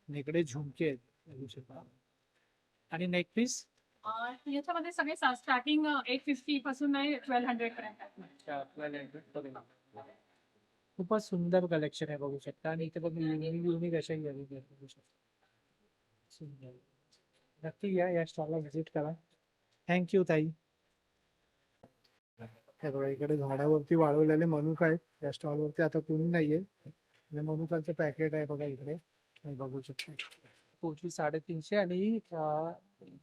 आणि इकडे झुमके आहेत बघू शकता. आणि नेक पीस? याच्यामध्ये सगळे स्टार्टिंग 850 पासून आहे 1200 पर्यंत आहे. खूपच सुंदर कलेक्शन आहे बघू शकता. आणि इथे बघ युनिक अशा इयरिंग आहेत बघू शकता. सुंदर. नक्की या स्टॉलला व्हिजिट करा. थँक्यू ताई. हे बघा, इकडे झाडावरती वाळवलेले मनुका आहेत. या स्टॉलवरती आता कोणी नाहीये. आणि मनुकाचं पॅकेट आहे बघा इकडे, हे बघू शकता. पोची 350 आणि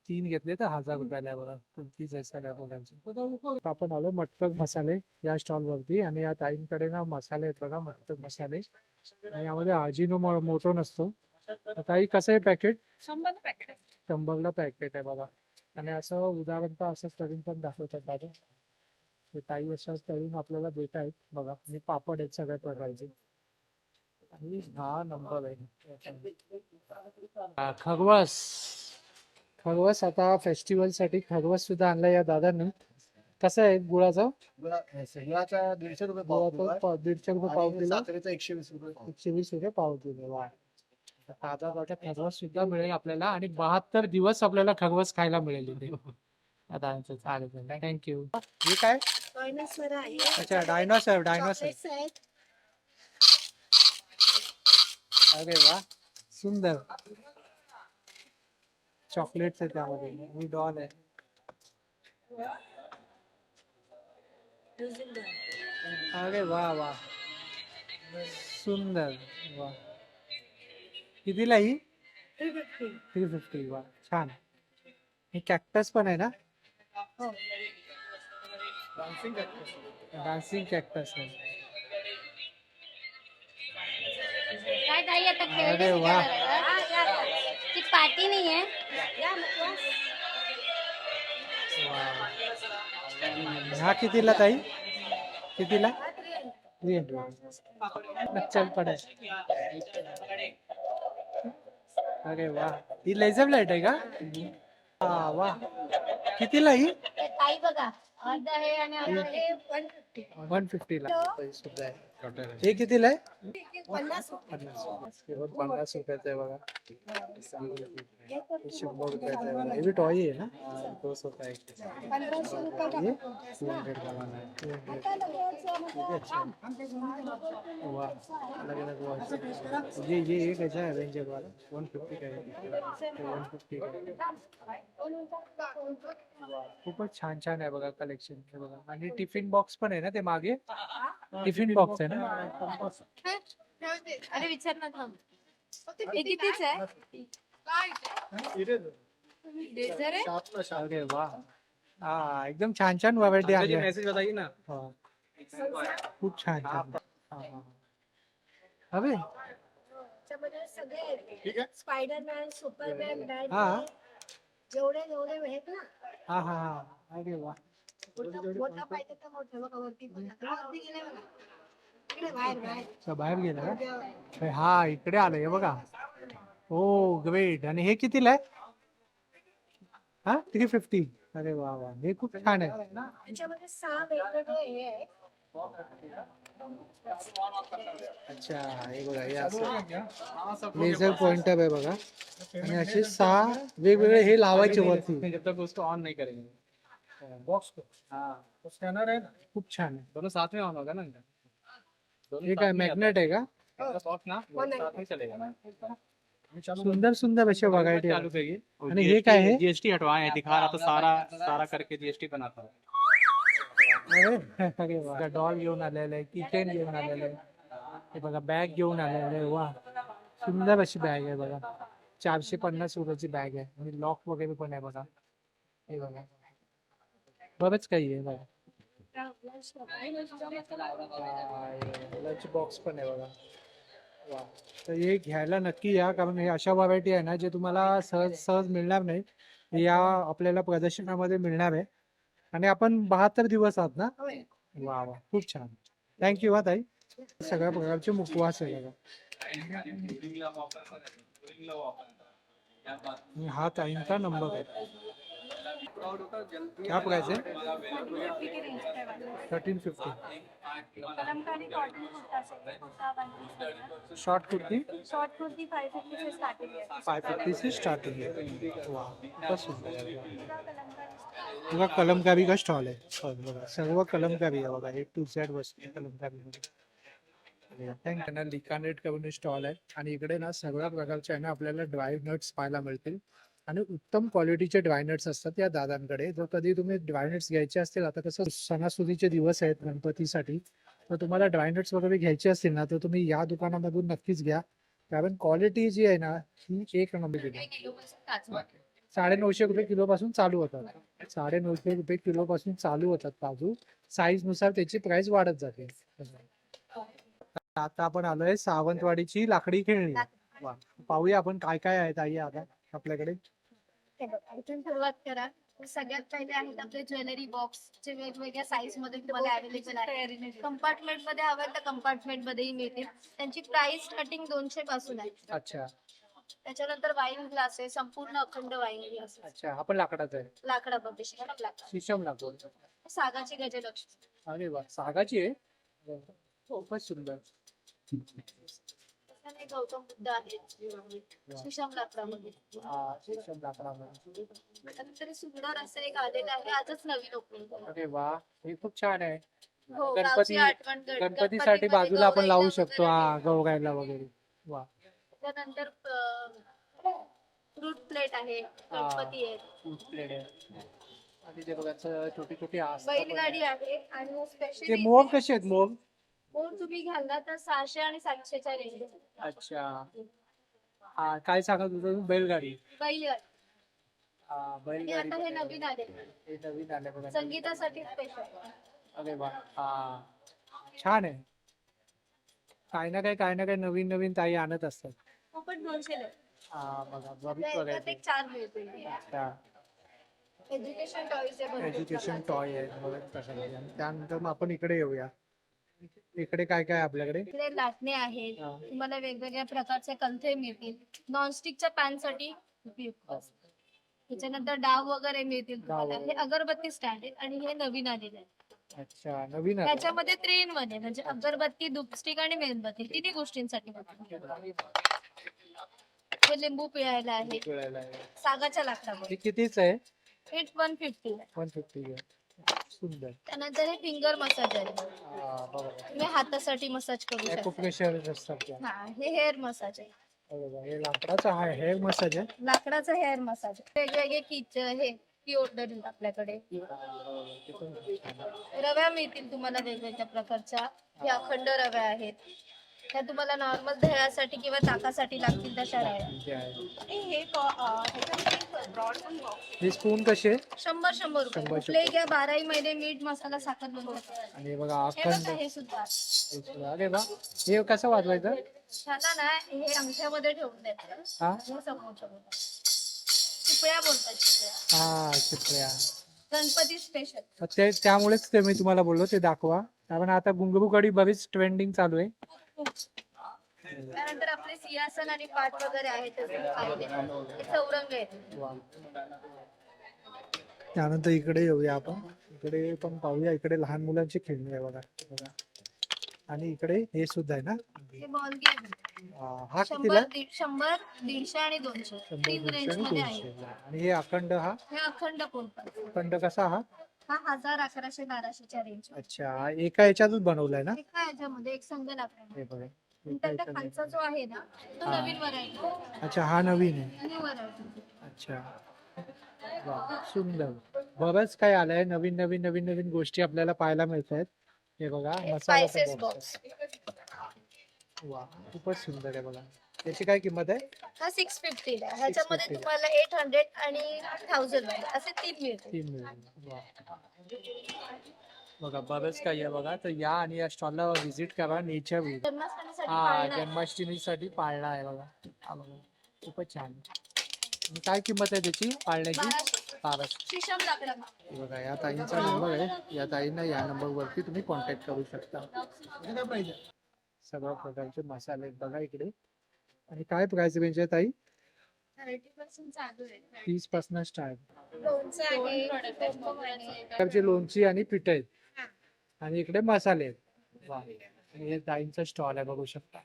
3 घेतले तर 1000 रुपयाला आहे बघा. कुर्तीज आहे सगळ्या प्रकारचे. आपण आलो मटक मसाले या स्टॉल वरती आणि या ताईंकडे ना मसाले आहेत बघा, मटक मसाले. आणि यामध्ये आजीनो मोठो नसतो. तर ताई कसं आहे पॅकेट? 100 पॅकेट आहे. 100ला पॅकेट आहे बघा. आणि असं उदाहरण तर असंच तळून पण दाखवतात दादा. ते ताई असंच तळून आपल्याला देत आहेत बघा. आणि पापड आहेत सगळ्या प्रकारचे. आणि हा नंबर आहे. खरवस. खरवस आता फेस्टिवल साठी खरवस सुद्धा आणला या दादांनी. कसं आहे गुळाचं? गुळाचा 150 रुपये पाव किलो आहे. 150 रुपये पाव आणि किलो. साखरेचा 120 रुपये पाव. 120 रुपये पाव किलो. वा. ताजा ताजा खरवस सुद्धा मिळेल आपल्याला आणि 72 दिवस आपल्याला खरवस खायला मिळेल इथे. दादांचं चालेल. थँक्यू. हे काय? अच्छा डायनोसर. अरे वा सुंदर. चॉकलेट्स आहे त्यामध्ये. ही डॉल आहे. अरे वा वा सुंदर. वा कितीला ही? 350. वा छान. हे कॅक्टस पण आहे ना? डान्सिंग कॅक्टस आहे. काय ताई आता अरे वा. ती पार्टी नाही आहे. हा कितीला ताई? कितीला? 300. चल पडे. अरे वा ही लेझर लाईट आहे का? हा वा. कितीला ही? ताई बघा अर्धा आहे आणि अर्धा हे 150. 150 ला सुद्धा आहे. हे कितीला आहे? 50 रुपयाचं आहे बघा. 100 रुपयाचं आहे बघा. हे भी टॉय आहे ना? तो स्वतः आहे. 1500 रुपये ये 200 का वाला है. 200. वाह अलग अलग वॉच. ये कैसा है रेंजर वाला? 150 का है. 150 का है. खूपच छान छान आहे बघा कलेक्शन. हे बघा आणि टिफिन बॉक्स पण आहे ना ते मागे. टिफिन बॉक्स आहे ना? अरे विचार ना थांब. हे कितीच आहे? लेझर आहे. अरे वा. हा एकदम छान छान व्हरायटी आहे. मेसेज बताइए ना. खूप छान छान. अबे त्याच्यामध्ये सगळे स्पायडरमॅन, सुपरमॅन, हा जेवढे आहेत ना. हा हा हा. अरे वा. मोठा पाहिजे तर मोठे बघा वरती बघा. वरती गेले बघा. इकडे बाहेर बाहेर गेला का? हा इकडे आलं हे बघा. हो ग्रेट. आणि हे कितीला आहे? हा 350. अरे वा वा हे खूप छान आहे. त्याच्यामध्ये 6 वेगवेगळे हे आहे. अच्छा हे बघा हे असं लेझर पॉइंटर आहे बघा. आणि असे 6 वेगवेगळे हे लावायचे वरती. जब तक उसको ऑन नहीं करेंगे बॉक्स को. हाँ तो स्कैनर है ना. खूप छान आहे. दोनों साथ में ऑन होगा ना इनका. हे काय मॅग्नेट आहे का? बॉक्स ना साथ में चलेगा. सुंदर सुंदर असे व्हरायटी चालू करिए. आणि हे काय आहे? जीएसटी हटवाए हैं, दिखा रहा था सारा करके जीएसटी बनाता है. अरे वा. डॉल घेऊन आलेलं आहे. किचन घेऊन आलेलं आहे. हे बघा बॅग घेऊन आलेलं आहे. वा सुंदर अशी बॅग आहे बघा. 450 रुपयाची बॅग आहे. आणि लॉक वगैरे पण आहे बघा. हे बघा बरंच काही आहे बघा. लंच बॉक्स पण आहे बघा. वा तर हे घ्यायला नक्की या कारण हे अशा व्हरायटी आहे ना जे तुम्हाला सहज सहज मिळणार नाही. हे या आपल्याला प्रदर्शनामध्ये मिळणार आहे. आणि आपण 72 दिवस आहात ना? वा वा खूप छान. थँक्यू हा ताई. सगळ्या प्रकारचे मुखवास आहे बघा. आणि हा ताईंचा नंबर आहे. क्या प्राइस है? 1350. कलमकारी कॉटन कुर्ता से कुर्ता 150. शॉर्ट कुर्ती शॉर्ट कुर्ती 550 से स्टार्टिंग है. 550 से स्टार्टिंग है. वाह खूपच सुंदर आहे बघा. पूरा कलमकारी. बघा कलमकारी का स्टॉल आहे. बघा सर्व कलमकारी आहे बघा. A to Z वस्तू कलमकारी मध्ये. त्यांना लिकानेट करून स्टॉल आहे. आणि इकडे ना सगळ्या प्रकारचे आहे ना आपल्याला ड्राय नट्स पाहायला मिळतील. आणि उत्तम क्वालिटीचे ड्राय नट्स असतात या दादांकडे. जर कधी तुम्ही ड्राय नट्स घ्यायचे असतील आता कसं सणासुदीचे दिवस आहेत गणपतीसाठी तर तुम्हाला ड्राय नट्स वगैरे घ्यायचे असतील ना तर तुम्ही या दुकानामधून नक्कीच घ्या. कारण क्वालिटी जी आहे ना ही एक नंबर दिली. किलोपासून काजू आहे. 950 रुपये किलो पासून चालू होतात. 950 रुपये किलो पासून चालू होतात काजू. साईज नुसार त्याची प्राइस वाढत जाते. आता आपण आलोय सावंतवाडीची लाकडी खेळणी. वा. पाहूया आपण काय काय आहे ताई आता आपल्याकडे. हे बघा, इथून सुरुवात करा. सगळ्यात पहिले आहेत आपले ज्वेलरी बॉक्स जे वेगवेगळ्या साईज मध्ये तुम्हाला अवेलेबल आहे. कंपार्टमेंट मध्ये हवं तर कंपार्टमेंट मध्येही मिळतील. त्यांची प्राइस स्टार्टिंग 200 पासून आहे. अच्छा त्याच्यानंतर वाईन ग्लास आहे, संपूर्ण अखंड वाईन ग्लास अच्छा हा पण लाकडाचा आहे. लाकडा बघ लाकडा. शीशम लाकूड. सागाची गजलक्ष्मी. अरे वा सागाची आहे. खूपच सुंदर. त्याच्याने गौतम बुद्ध आहेत शीशम लाकडामध्ये. हा शीशम लाकडामध्ये. त्यानंतर सुंदर असं एक आलेलं आहे, आजच नवीन ओपनिंग. अरे वा हे खूप छान आहे. हो, गणपती गावची आठवण गणपतीसाठी गणपतीमध्ये बाजूला आपण लावू गौराईला शकतो. वगैरे हा गौरायला वगैरे. वा त्यानंतर फ्रूट प्लेट आहे, गणपती आहे, फूड प्लेट आहे. आणि ते बघा छोटी छोटी आस्था पण बैलगाडी आहे. आहे आणि ते स्पेशली मोर कसे आहेत मोर. तुम्ही घालला तर 600 आणि 700च्या रेंज. अच्छा हा काय सांगत होतो तू? बैलगाडी. बैलगाडी हा आणि बैलगाडी आता हे पण आहे. नवीन आले हे नवीन आले बघा. संगीतासाठी स्पेशल. अरे वा हा छान आहे. काय ना काय नवीन नवीन ताई आणत असतात. पण 200 ला. हा बघा बरीच त्यात बघायची. एक 4 मिळतील. अच्छा एज्युकेशन टॉयज आहे भरपूर एज्युकेशन प्रकारचे. टॉय आहे बघत प्रकारचे. आणि त्यानंतर मग आपण इकडे येऊया. इकडे काय काय आहे आपल्याकडे. इकडे लाटणे आहेत, हा. तुम्हाला वेगवेगळ्या प्रकारचे कंथे मिळतील. नॉनस्टिकच्या पॅन साठी उपयुक्त असतात. त्याच्यानंतर डाव वगैरे मिळतील तुम्हाला. डाव हे अगरबत्ती स्टँड आहे आणि हे नवीन आलेलं आहे. अच्छा नवीन आहे. त्याच्यामध्ये 3 in 1 आहे, म्हणजे अगरबत्ती, धूपस्टिक आणि मेणबत्ती तिन्ही गोष्टींसाठी वापरतात. हे लिंबू पिळायला आहे, पिळायला आहे. सागाच्या लाकडामध्ये. हे कितीच आहे. हे 150 आहे. 150 आहे. सुंदर. त्यानंतर हे फिंगर मसाज आहे, हा बरोबर. तुम्ही हातासाठी मसाज करू शकता. ॲक्युप्रेशर असतात त्या. हा, हे हेअर मसाज आहे, बरोबर. हे लाकडाचा आहे हेअर मसाज आहे. लाकडाचं हेअर मसाज. वेगवेगळे हे की ऑर्डर आपल्याकडे. ते पण छान आहे. रव्या मिळतील तुम्हाला वेगवेगळ्या प्रकारच्या. ह्या अखंड रव्या आहेत, त्या तुम्हाला नॉर्मल दह्यासाठी किंवा ताकासाठी लागतील तशा रव्या. ते आहे. हे ब्रॉड पण बॉक्स हे स्पून कसे 100 100 रुपये. रुपये. कुठले घ्या, 12 महिने मीठ मसाला साखर बनवतात. आणि हे बघा हे बघा अखंड. हे सुद्धा. हे सुद्धा. अरे वा हे कसं वाजवायचं. ह्याला ना हे अंगठ्यामध्ये ठेवून द्यायचं. हा हे समोरच्या बोलतात. चिपळ्या बोलतात, चिपळ्या. हा चिपळ्या. गणपती स्पेशल. ते त्यामुळेच ते मी तुम्हाला बोललो ते दाखवा. कारण आता घुंगरू कडी बरीच ट्रेंडिंग चालू आहे. त्यानंतर आपले सिंहासन आणि पाट वगैरे आहेत, हे चौरंग आहेत. वा. त्यानंतर इकडे येऊया आपण. इकडे पण पाहूया. इकडे लहान मुलांची खेळणी आहे बघा. बघा. आणि इकडे हे सुद्धा आहे ना. हे बॉल गेम. हा कितीला. 100, 150 आणि 200 100, तीन 200 रेंज आणि मध्ये 200 आहे. ला. आणि हे अखंड हा हे अखंड पोलपाट. अखंड कसा हा. हा 1000, 1100, 1200च्या रेंज. अच्छा एका याच्यातच बनवलाय ना. एका याच्यामध्ये एक संघ लागतो. हे बघा. त्याचा खालचा जो आहे ना तो हा. नवीन व्हरायटी. अच्छा हा नवीन आहे. New variety. अच्छा वा सुंदर. बरंच काय आलंय. नवीन नवीन नवीन नवीन गोष्टी आपल्याला पाहायला मिळत आहेत. हे बघा स्पायसेस मसाला बॉक्स. वा खूपच सुंदर आहे बघा. त्याची काय किंमत आहे. हा 650 ला. ह्याच्यामध्ये 650. तुम्हाला 800 आणि 1000 असे 3 मिळतील. 3 मिळेल. वा बघा बरंच काही आहे बघा. तर या आणि या स्टॉलला व्हिजिट करा. Nature view. जन्माष्टमीसाठी हा पाळणा आहे. जन्माष्टमीसाठी पाळणा आहे बघा. हा बघा खूपच छान. आणि काय किंमत आहे त्याची पाळण्याची. 1200. शीशम लाकडामध्ये. हे बघा या ताईंचा नंबर आहे. या ताईंना या नंबरवरती तुम्ही कॉन्टॅक्ट करू शकता. सगळ्या प्रकारचे मसाले आहेत बघा इकडे. आणि काय प्राइस रेंज आहे ताई. 30% चालू आहे. 30 पासून स्टार्ट. लोणचं आहे, कोकम आहे. प्रकारची लोणची आणि पीठ आहेत. आणि इकडे मसाले आहेत. वा आणि हे ताईंचा स्टॉल आहे बघू शकता.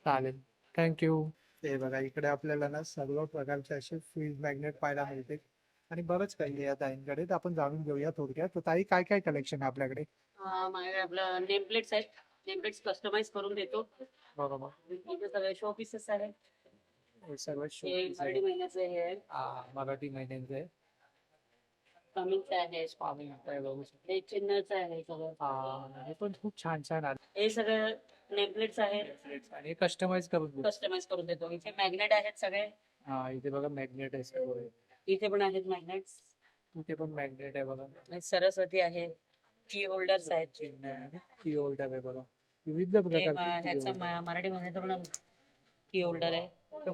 चालेल थँक्यू. हे बघा इकडे आपल्याला ना सर्व प्रकारचे असे फ्रीज मॅग्नेट पाहायला मिळते. आणि बरंच काही आहे या ताईंकडे. तर आपण जाणून घेऊया थोडक्यात. तर ताई काय काय कलेक्शन आहे आपल्याकडे. माझ्याकडे आपलं नेम प्लेट्स आहेत. नेम प्लेट्स कस्टमाइज करून देतो. बरोबर. इथे सगळे शो पीसेस आहेत. हे सर्व हे मराठी महिन्याचे हे आहे. मराठी महिन्यांचे कमिंगचं आहे. स्वामी काय बघू शकता. हे चिन्हचं आहे सगळं. हे पण खूप छान छान आहे. हे सगळं नेमप्लेट्स आहेत, आणि कस्टमाइज करून देऊ. कस्टमाइज करून देतो. इथे मॅग्नेट आहेत सगळे, हा इथे बघा मॅग्नेट आहे सगळं. इथे पण आहेत मॅग्नेट्स. इथे पण मॅग्नेट आहे बघा. सरस्वती आहे, की होल्डर्स आहेत. की होल्डर आहे बघा. विविध प्रकारचे ह्याचं मराठीमध्ये तर पण की होल्डर आहे.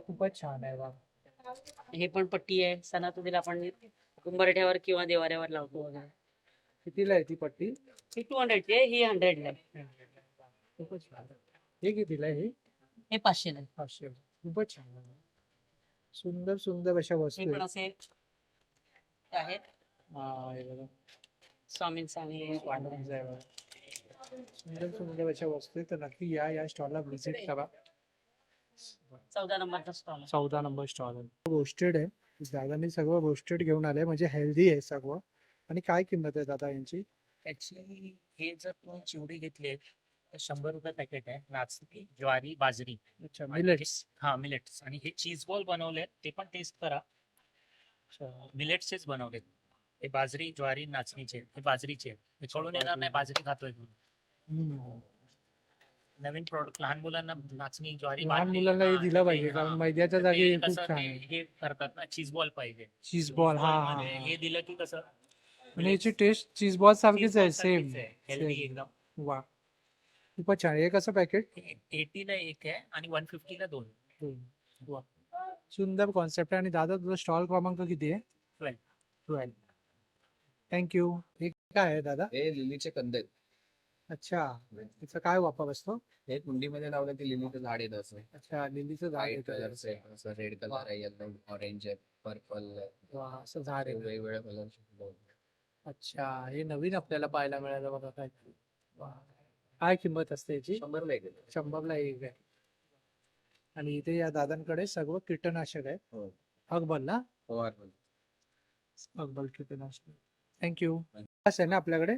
खूपच छान आहे बघा. हे पण पट्टी आहे, सणासुदीला आपण उंबरठ्यावर किंवा देवाऱ्यावर लावतो वगैरे. कितीला आहे ती पट्टी? ही 200 ची आहे, ही 100 ला आहे. खूपच छान. हे कितीला आहे? हे 500 ला आहे. 500. खूपच छान आहे. सुंदर सुंदर अशा हे वस्तू पण आहेत. असे आहेत. हे बघा. स्वामींचा आहे, पांडुरंगाचं आहे बघा. सुंदर सुंदर अशा वस्तू आहेत. तर नक्की या स्टॉलला व्हिजिट करा. 14 नंबरचा स्टॉल. 14 नंबर स्टॉल आहे. रोस्टेड आहे. दादांनी सगळं रोस्टेड घेऊन आलंय, म्हणजे हेल्दी आहे सगळं. आणि काय किंमत आहे दादा यांची? ऍक्च्युली हे जर तुम्ही चिवडी घेतली तर 100 रुपये पॅकेट आहे. नाचणी, ज्वारी, बाजरी. अच्छा, मिलेट्स. हा मिलेट्स. आणि हे चीज बॉल बनवलेत ते पण टेस्ट करा. मिलेट्सचेच बनवलेत. हे बाजरी, ज्वारी, नाचणीचे. हे बाजरीचे. हे कळून येणार नाही बाजरी खातोय म्हणून. नवीन प्रोडक्ट लहान मुलांना नाचणी, ज्वारी, लहान बाजरी, मुलांना हे हा, दिलं ते- पाहिजे, हा. कारण मैद्याच्या तर जागी ते हे खूप कसं छान ते आहे. हे करतात ना, चीज बॉल पाहिजे. Cheese ball. हा ball हा मध्ये हे दिलं की कसं आणि याची टेस्ट चीज बॉल सारखीच आहे, सेम. हेल्दी एकदम. वा, खूपच छान. हे कसं पॅकेट? 80 ला एक आहे आणि 150 ला 2. वा, सुंदर कॉन्सेप्ट आहे. आणि दादा तुझा स्टॉल क्रमांक किती आहे? 12. 12. थँक्यू. हे काय आहे दादा? हे लिलीचे कंद आहेत. अच्छा, त्याचा काय वापर असतो? हे कुंडीमध्ये लावलं की लिलीचं झाड येतं असं. अच्छा, लिलीचं झाड व्हाईट येतं. कलरचं आहे, असं रेड कलर आहे, येलो ऑरेंज आहे, पर्पल आहे. वा, असं झाड आहे. वेगवेगळ्या कलरचे. अच्छा, हे नवीन आपल्याला पाहायला मिळालं बघा. काय वा. काय किंमत असते याची? 100 ला एक आहे. 100 ला एक आहे. आणि इथे या दादांकडे सगळं कीटकनाशक आहे. हो. अकबल ना? हो, अर्बल. अकबल कीटकनाशक. थँक्यू. मुखवास आहे ना आपल्याकडे?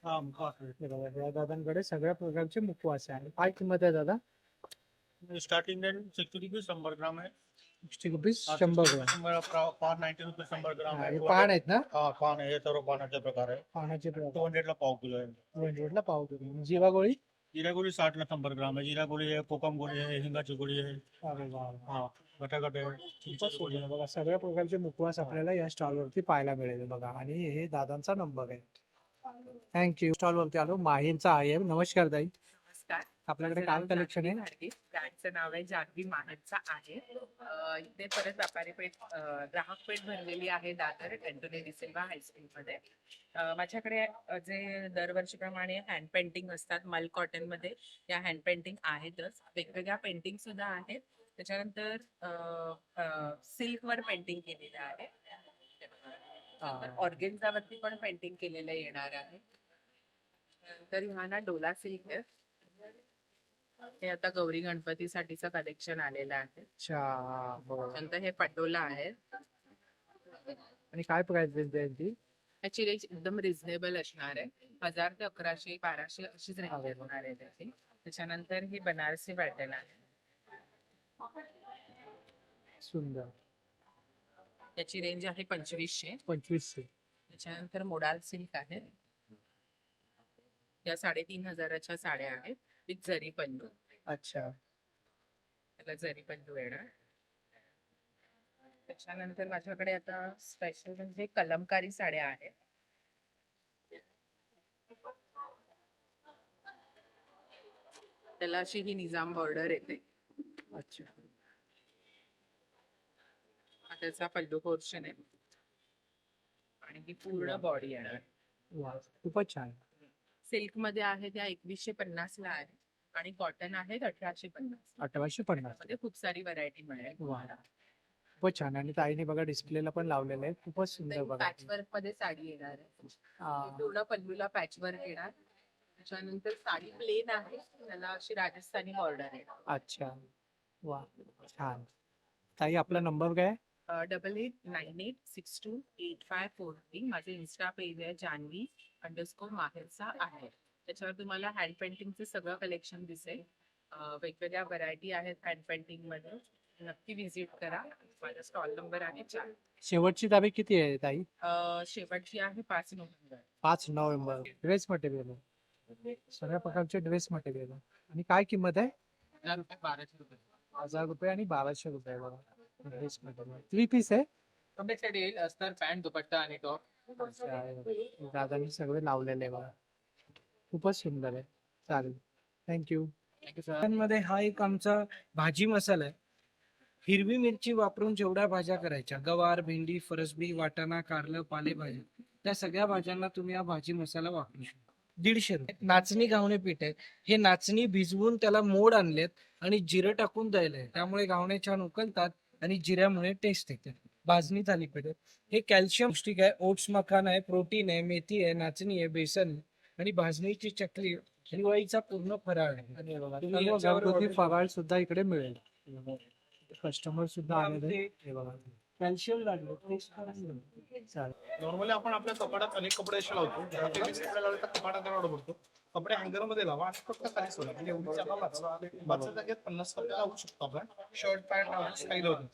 हे बघा, या दादांकडे सगळ्या प्रकारचे मुखवास आहे. आणि काय किंमत आहे दादा? स्टार्टिंग रेट 60 रुपीज 100 ग्राम है. 60 रुपीज 100 ग्राम. पान 90 रुपीज 100 ग्राम हा, है. हे पान आहेत ना? हा पान आहे, हे सर्व पानाचे प्रकार आहे. पानाचे प्रकार. 200 ला पाव किलो आहे. 200 ला पाव किलो. जिरा गोळी? जिरा गोळी 60 ला 100 ग्राम आहे. जिरा गोळी आहे, कोकम गोळी आहे, हिंगाची गोळी आहे. अरे वा. हा गटागट आहे. खूपच सुंदर आहे बघा. सगळ्या प्रकारचे मुखवास आपल्याला या स्टॉलवरती पाहायला मिळेल बघा. आणि हे दादांचा नंबर आहे. थँक्यू. स्टॉलवरती आलो. माहीरचा आहे. नमस्कार ताई. नमस्कार. आपल्याकडे काय कलेक्शन आहे? ब्रँडचं नाव आहे जागवी माहेरचा आहे. इथे परत व्यापारी पेठ ग्राहक पेठ भरलेली आहे दादर एंटोनी डिसिल्वा हायस्कूल मध्ये. माझ्याकडे जे दरवर्षीप्रमाणे हँड पेंटिंग असतात मल कॉटन मध्ये, या हँड पेंटिंग आहेतच. वेगवेगळ्या पेंटिंग सुद्धा आहेत. त्याच्यानंतर सिल्क वर पेंटिंग केलेलं आहे. ऑर्गेन्झावरती पण पेंटिंग केलेलं येणार आहे. नंतर ह्या ना डोला सिल्क आहे. हे आता गौरी गणपतीसाठीचं कलेक्शन आलेलं आहे. अच्छा, बरोबर. नंतर हे पटोला आहे. आणि काय प्राइस रेंज आहे यांची? याची रेंज एकदम रिझनेबल असणार आहे. 1000 ते 1100 1200 अशीच रेंज असणार आहे त्याची. त्याच्यानंतर ही बनारसी पॅटर्न आहे. सुंदर. त्याची रेंज आहे 2500. 2500. त्याच्यानंतर मोडाल सिल्क आहे. या 3500च्या साड्या आहेत विथ जरी पल्लू. अच्छा, त्याला जरी पल्लू येणार. त्याच्यानंतर माझ्याकडे आता स्पेशल म्हणजे कलमकारी साड्या आहेत. त्याला अशी ही निजाम बॉर्डर येते. अच्छा. हा त्याचा पल्लू पोर्शन आहे आणि ही पूर्ण बॉडी येणार. वा, खूपच छान. सिल्क मध्ये आहे त्या 2150 ला आहे आणि कॉटन आहेत 1850. 1850. मध्ये खूप सारी व्हरायटी मिळेल. वा, खूपच छान. आणि ताईने बघा डिस्प्लेला पण लावलेलं आहे. खूपच सुंदर बघा. पॅच वर्क मध्ये साडी येणार आहे. हा. पूर्ण पल्लूला पॅच वर्क येणार. त्याच्यानंतर साडी प्लेन आहे, त्याला अशी राजस्थानी बॉर्डर आहे. अच्छा, वा, छान. ताई आपला नंबर काय? 8898628543. माझे इन्स्टा पेज आहे जानवी_माहेरचा आहे. त्याच्यावर तुम्हाला हँड पेंटिंगचं सगळं कलेक्शन दिसेल. वेगवेगळ्या व्हरायटी आहेत हँड पेंटिंग मध्ये. नक्की व्हिजिट करा. माझा स्टॉल नंबर आहे 4. शेवटची तारीख किती आहे ताई? शेवटची आहे 5 नोव्हेंबर. 5 नोव्हेंबर. ड्रेस मटेरियल, सगळ्या प्रकारचे ड्रेस मटेरियल. आणि काय किंमत आहे? 1200 ₹1000 आणि 1200 बघा. थ्री पीस आहे. कम्प्लीट सेट येईल अस्तर पॅन्ट दुपट्टा आणि टॉप. दादांनी सगळे लावलेले आहे बघा. खूपच सुंदर आहे. चालेल, थँक्यू. Thank you sir. मध्ये हा एक आमचा भाजी मसाला आहे. हिरवी मिरची वापरून जेवढ्या भाज्या करायच्या, गवार, भेंडी, फरसबी, वाटाणा, कारलं, पालेभाज्या, त्या सगळ्या भाज्यांना तुम्ही हा भाजी मसाला वापरू शकता. 150 रुपये. नाचणी घावणे पीठ आहे. हे नाचणी भिजवून त्याला मोड आणलेत आणि जिरं टाकून द्यायला, त्यामुळे घावणे छान उकलतात आणि जिऱ्यामुळे टेस्ट येते. भाजणी थालीपीठ आहे. हे कॅल्शियम पौष्टिक आहे. ओट्स मखाना आहे, प्रोटीन आहे, मेथी आहे, नाचणी आहे, बेसन आहे आणि भाजणीची चकली आहे. दिवाळीचा पूर्ण फराळ आहे. आणि बघा, तुम्ही सर्व याच्यावर घरगुती order फराळ सुद्धा इकडे मिळेल. कस्टमर सुद्धा आलेले आहेत. हे बघा. कॅल्शियम लागलं टेस्ट करायला. चालेल. नॉर्मली आपण आपल्या कपाटात अनेक कपडे असे लावतो. घरात वीस कपडे लावले तर कपाटात ऑर्डर भरतो. कपडे हँगर मध्ये लावा आणि फक्त खाली सोडा. म्हणजे उंचीच्या बाजूच्या जागेत 50 कपडे लावू शकतो आपण. शर्ट पॅन्ट लावून स्टाईल होतं.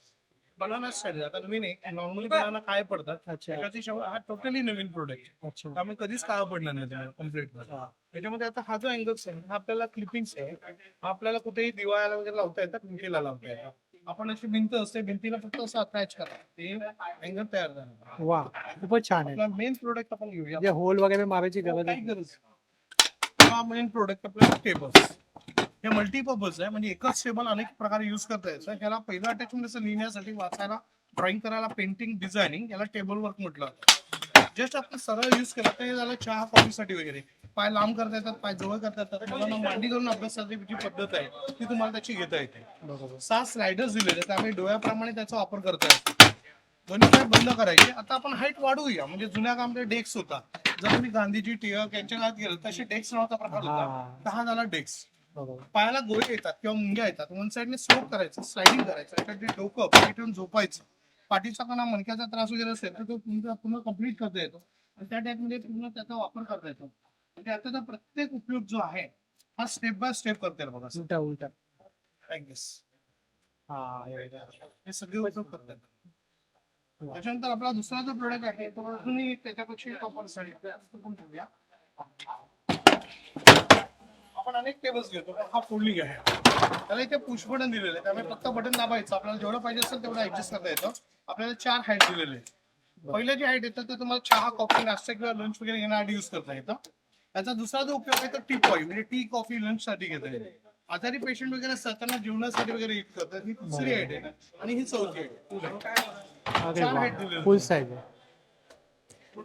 बनाना स्टाईल आता नवीन आहे. नॉर्मली बनाना काय पडतात. अच्छा त्याच्यावरती हा टोटली नवीन प्रोडक्ट आहे. अच्छा. त्यामुळे कधीच काळा पडणार नाही तुम्हाला कम्प्लीट. त्याच्यामध्ये आता हा जो अँगल्स आहे हा आपल्याला क्लिपिंग्स आहे. हा आपल्याला कुठेही दिवाळ्याला वगैरे लावता येतात, भिंतीला लावता येतात. आपण अशी भिंत असते, भिंतीला फक्त असं अटॅच करा, ते अँगल तयार झालं. वा, खूपच छान आहे. आपला मेन प्रोडक्ट आपण घेऊया. म्हणजे होल वगैरे मारायची गरज काही नाही. गरज नाही. हा मेन प्रोडक्ट आपल्याला टेबल्स. हे मल्टीपर्पज आहे, म्हणजे एकच टेबल अनेक प्रकारे युज करता येतं. ह्याला पहिलं अटॅचमेंट असं लिहिण्यासाठी, वाचायला, ड्रॉइंग करायला, पेंटिंग, डिझायनिंग, याला टेबल वर्क म्हटलं. जस्ट आपण सरळ युज केला तर हे झालं चहा कॉफीसाठी वगैरे. पाय लांब करता येतात, पाय जवळ करता येतात. मुलांना मांडी करून अभ्यासाची जी पद्धत आहे ती तुम्हाला त्याची घेता येते. बरोबर. 6 स्लायडर्स दिलेले, त्यामुळे डोळ्याप्रमाणे त्याचा वापर करता येतो. दोन्ही पाय बंद करायचे. आता आपण हाईट वाढवूया. म्हणजे जुन्या काळामध्ये डेस्क होता. जर तुम्ही गांधीजी, टिळक यांच्या काळात गेलो तसे डेस्क नावाचा प्रकार होता. तर हा झाला डेस्क. बरोबर. पायाला गोळे येतात किंवा मुंग्या येतात, वन साईडने स्लोप करायचं, स्लायडिंग करायचं, त्याच्यात डोकं पाठीतून झोपायचं. पाठीचा कणा, मणक्याचा त्रास वगैरे असेल तर तो तुमचा पूर्ण कम्प्लीट करता येतो आणि त्या टाइपमध्ये पूर्ण त्याचा वापर करता येतो. म्हणजे त्याचा प्रत्येक उपयोग जो आहे हा स्टेप बाय स्टेप करता येईल बघा. उलटा उलटा. हा, हे सगळे उपयोग करतात. त्याच्यानंतर आपला दुसरा जो प्रोडक्ट आहे तो अजूनही त्याच्यापेक्षा टॉपर साईड ठेवूया. आपण अनेक टेबल्स घेतो. हा फोल्डिंग आहे. त्याला इथे पुश बटन दिलेलं आहे, त्यामुळे फक्त बटन दाबायचं. आपल्याला जेवढं पाहिजे असेल तेवढं ऍडजस्ट करता येतं. आपल्याला 4 हाईट दिलेले आहे. पहिलं जे हाईट येतं ते तुम्हाला चहा, कॉफी, नाश्ता किंवा लंच वगैरे घेण्यासाठी युज करता येतं. त्याचा दुसरा जो उपयोग आहे तो टी पॉई, म्हणजे टी, कॉफी, लंच साठी घेता येते. आजारी पेशंट वगैरे असतात त्यांना जेवणासाठी वगैरे यूज करतात. ही तिसरी हाईट आहे आणि ही चौथी हाईट. अरे 4 वा, हाईट दिलेले फुल साईज आहे.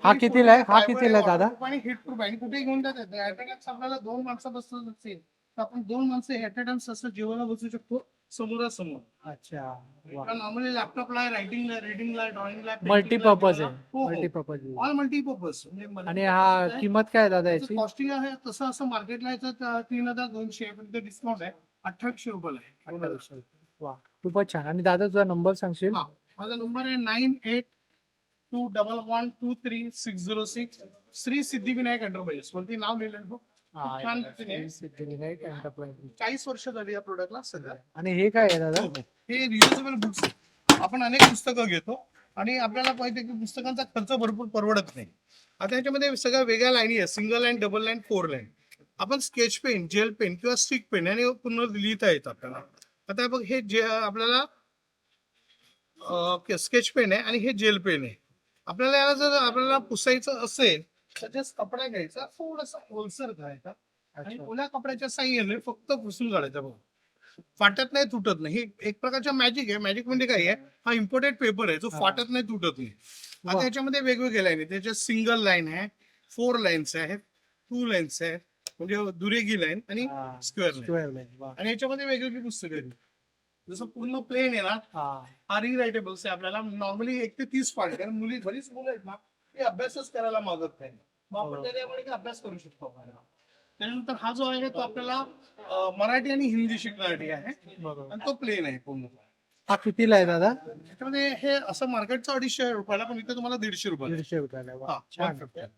हा कितीला आहे? हा कितीला आहे दादा? आणि हिट प्रूफ आहे आणि कुठे घेऊन जात येते. ऍट अ टाइम आपल्याला 2 माणसं बसत असेल तर आपण 2 माणसं ऍट अ टाइम असं जेवायला बसू शकतो समोरासमोर. अच्छा. वा. नॉर्मली लॅपटॉपला, रायटिंगला, रिडिंगला, ड्रॉइंगला, मल्टीपर्पज आहे. मल्टीपर्पज. All multipurpose. आणि हा किंमत काय आहे दादा याची? कॉस्टिंग आहे तसं असं मार्केटला याचं 3200 पण ते डिस्काउंट आहे 2800 रुपयाला आहे. 2800. वा, खूपच छान. आणि दादा तुझा नंबर सांगशील? हा, माझा नंबर आहे 9821112306. श्री सिद्धिविनायक एंटरप्राइजेस वरती नाव लिहिलं बघ. छान पद्धतीने. सिद्धिविनायक एंटरप्राइज. 40 वर्ष झाली या प्रोडक्टला सध्या. आणि हे काय आहे दादा? हे रियुजेबल बुक्स. आपण अनेक पुस्तकं घेतो आणि आपल्याला माहिती आहे की पुस्तकांचा खर्च भरपूर परवडत नाही. आता याच्यामध्ये सगळ्या वेगळ्या लाईनी आहेत, single line, double line, 4 line. आपण स्केच पेन, जेल पेन किंवा स्टिक पेन याने पूर्ण लिहिता येतं आपल्याला. आता बघ, हे जे आपल्याला स्केच पेन आहे आणि हे जेल पेन आहे. आपल्याला याला जर आपल्याला पुसायचं असेल तर जस्ट कपडा घ्यायचा, थोडासा ओलसर करायचा आणि ओल्या कपड्याच्या साह्याने फक्त पुसून काढायचा. बघ, फाटत नाही, तुटत नाही. ही एक प्रकारचा मॅजिक आहे. मॅजिक म्हणजे काय आहे, हा इम्पोर्टेड पेपर आहे जो फाटत नाही, तुटत नाही. आता याच्यामध्ये वेगवेगळे लाईन आहे. त्याच्यात सिंगल लाईन आहे, 4 लाईन्स आहेत, 2 लाईन्स आहेत, म्हणजे दुरेगी लाईन आणि स्क्वेअर लाईन. Square line. वा. आणि याच्यामध्ये वेगवेगळी पुस्तकं आहेत. जसं पूर्ण प्लेन आहे ना, हा रिरायटेबल्स आहे. आपल्याला नॉर्मली 1 ते 30 पार्ट, कारण बरीच मुलं आहेत ना ते अभ्यासच करायला मागत नाही. मग आपण त्याच्यामुळे अभ्यास करू शकतो. त्यानंतर हा जो आहे तो आपल्याला मराठी आणि हिंदी शिकण्यासाठी आहे आणि तो प्लेन आहे पूर्ण. हा कितीला आहे दादा? त्याच्यामध्ये हे असं मार्केटचं 250 रुपयाला, पण इथे तुम्हाला 150 रुपयाला. 150 रुपयाला. वा, हा, छान. 150.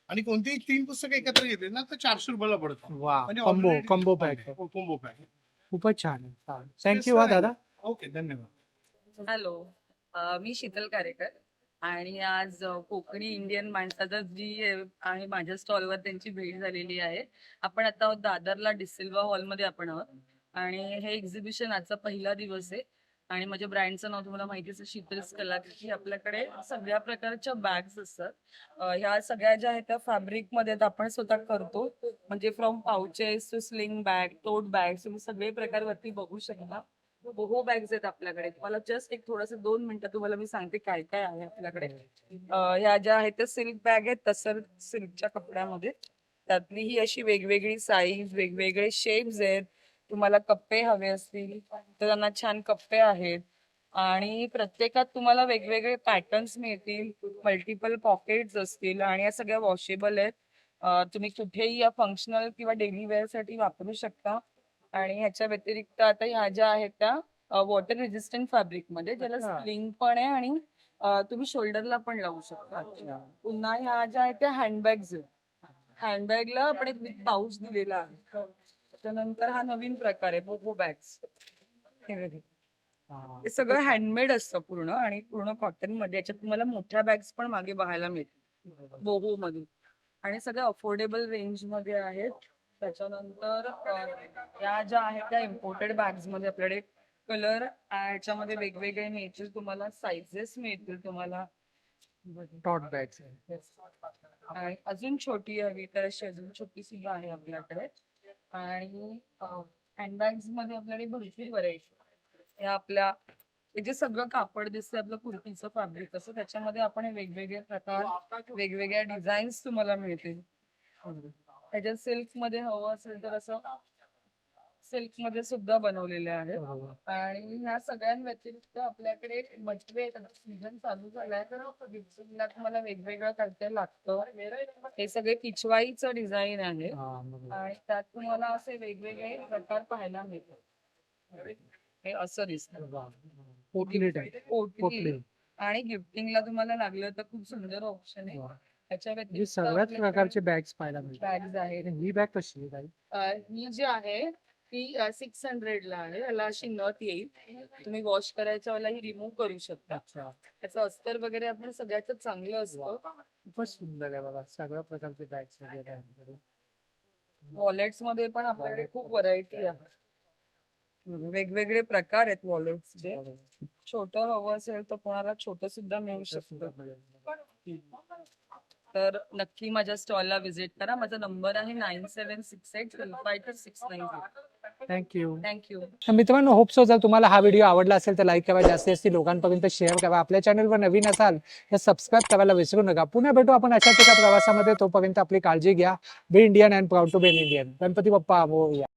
आणि कोणतीही 3 पुस्तकं एकत्र घेतली ना तर 400 रुपयाला पडतं. वा, म्हणजे कॉम्बो पॅक. Combo pack. खूपच छान आहे. थँक्यू हा दादा. ओके, धन्यवाद. हॅलो, मी शीतल कारेकर. आणि आज कोकणी इंडियन माणसाचा जी आहे माझ्या स्टॉलवर त्यांची भेट झालेली आहे. आपण आता आहोत दादरला डिसिल्वा हॉलमध्ये आपण आहोत आणि हे एक्झिबिशन आजचा पहिला दिवस आहे आणि माझ्या ब्रँडचं नाव तुम्हाला माहितीच आहे, शीतल्स कलाकृती. आपल्याकडे सगळ्या प्रकारच्या बॅग्स असतात. ह्या सगळ्या ज्या आहेत त्या फॅब्रिक मध्ये आहेत, आपण स्वतः करतो. म्हणजे from pouches to sling bag, tote bags, तुम्ही सगळे प्रकार वरती बघू शकता. बोहो बॅग्स आहेत आपल्याकडे. तुम्हाला जस्ट एक थोडस 2 मिनिटं तुम्हाला मी सांगते काय काय आहे आपल्याकडे. ह्या ज्या आहेत त्या सिल्क बॅग आहेत, तसर सिल्कच्या कपड्यामध्ये. त्यातली ही अशी वेगवेगळी साईज, वेगवेगळे शेप्स आहेत. तुम्हाला कप्पे हवे असतील तर त्यांना छान कप्पे आहेत आणि प्रत्येकात तुम्हाला वेगवेगळे पॅटर्न्स मिळतील, मल्टिपल पॉकेट्स असतील आणि या सगळ्या वॉशेबल आहेत. तुम्ही कुठेही या फंक्शनल किंवा डेली वेअर साठी वापरू शकता. आणि ह्याच्या व्यतिरिक्त आता ह्या ज्या आहेत त्या वॉटर रेजिस्टंट फॅब्रिक मध्ये, ज्याला स्प्लिंग पण आहे आणि तुम्ही शोल्डरला पण लावू शकता. पुन्हा ह्या ज्या आहेत त्या हँडबॅग्स आहेत. हँडबॅगला आपण एक विथ पाऊच दिलेला आहे. त्याच्यानंतर हा नवीन प्रकार आहे बोहो बॅग्स. हे सगळं हँडमेड असतं पूर्ण आणि पूर्ण कॉटन मध्ये. याच्यात तुम्हाला मोठ्या बॅग्स पण मागे बघायला मिळतील बोहो मध्ये आणि सगळ्या अफोर्डेबल रेंज मध्ये आहेत. त्याच्यानंतर या ज्या आहेत त्या इम्पोर्टेड बॅग्स मध्ये आपल्याकडे कलर ह्याच्यामध्ये वेगवेगळे मिळतील, तुम्हाला साइजेस मिळतील तुम्हाला. टॉट बॅग्स. आणि अजून छोटी हवी तर अशी अजून छोटी सुद्धा आहे आपल्याकडे. आणि हँडबॅग्स मध्ये आपल्याकडे भरपूर व्हरायटी. या आपल्या हे जे सगळं कापड दिसतं आपलं कुर्तीचं फॅब्रिक असं, त्याच्यामध्ये आपण हे वेगवेगळे प्रकार, वेगवेगळ्या डिझाईन्स तुम्हाला मिळतील. त्याच्यात सिल्क मध्ये हवं असेल तर असं सिल्क मध्ये सुद्धा बनवलेले आहेत. आणि ह्या सगळ्यांव्यतिरिक्त आपल्याकडे मटवे आहेत. आता सीझन चालू झालाय तर गिफ्टिंगला तुम्हाला वेगवेगळं काय काय लागतं. हे सगळे पिचवाईचं डिझाईन आहे आणि त्यात तुम्हाला असे वेगवेगळे प्रकार पाहायला मिळतात. हे असं दिसतं पोटली टाईप. पोटली. आणि गिफ्टिंगला तुम्हाला लागलं तर खूप सुंदर ऑप्शन आहे. त्याच्या म्हणजे व्यतिरिक्त सगळ्याच प्रकारचे बॅग्स पाहायला मिळतात. बॅग्स आहेत. ही बॅग कशी आहे ताई? ही जी आहे ती 600 ला आहे. याला अशी नथ येईल, तुम्ही वॉश करायच्या वेळेला ही रिमूव्ह करू शकता. अच्छा, त्याचं अस्तर वगैरे आपण सगळ्याच चांगलं असतं. खूपच सुंदर आहे बघा. सगळ्या प्रकारचे बॅग्स वगैरे आहेत. वॉलेट्स मध्ये पण आपल्याकडे खूप व्हरायटी आहे. वेगवेगळे प्रकार आहेत वॉलेट्सचे. छोटं हवं असेल तर कोणाला छोटं सुद्धा मिळू शकतं. तर नक्की माझ्या स्टॉलला व्हिजिट करा. माझा नंबर आहे 9768 थँक्यू. थँक्यू. तर मित्रांनो, होप सो जर तुम्हाला हा व्हिडिओ आवडला असेल तर लाईक करा, जास्तीत जास्त लोकांपर्यंत शेअर करा. आपल्या चॅनलवर नवीन असाल तर सबस्क्राईब करायला विसरू नका. पुन्हा भेटू आपण अशाच एका प्रवासामध्ये. तोपर्यंत आपली काळजी घ्या. Be Indian and proud to be Indian. Ganpati Bappa Morya.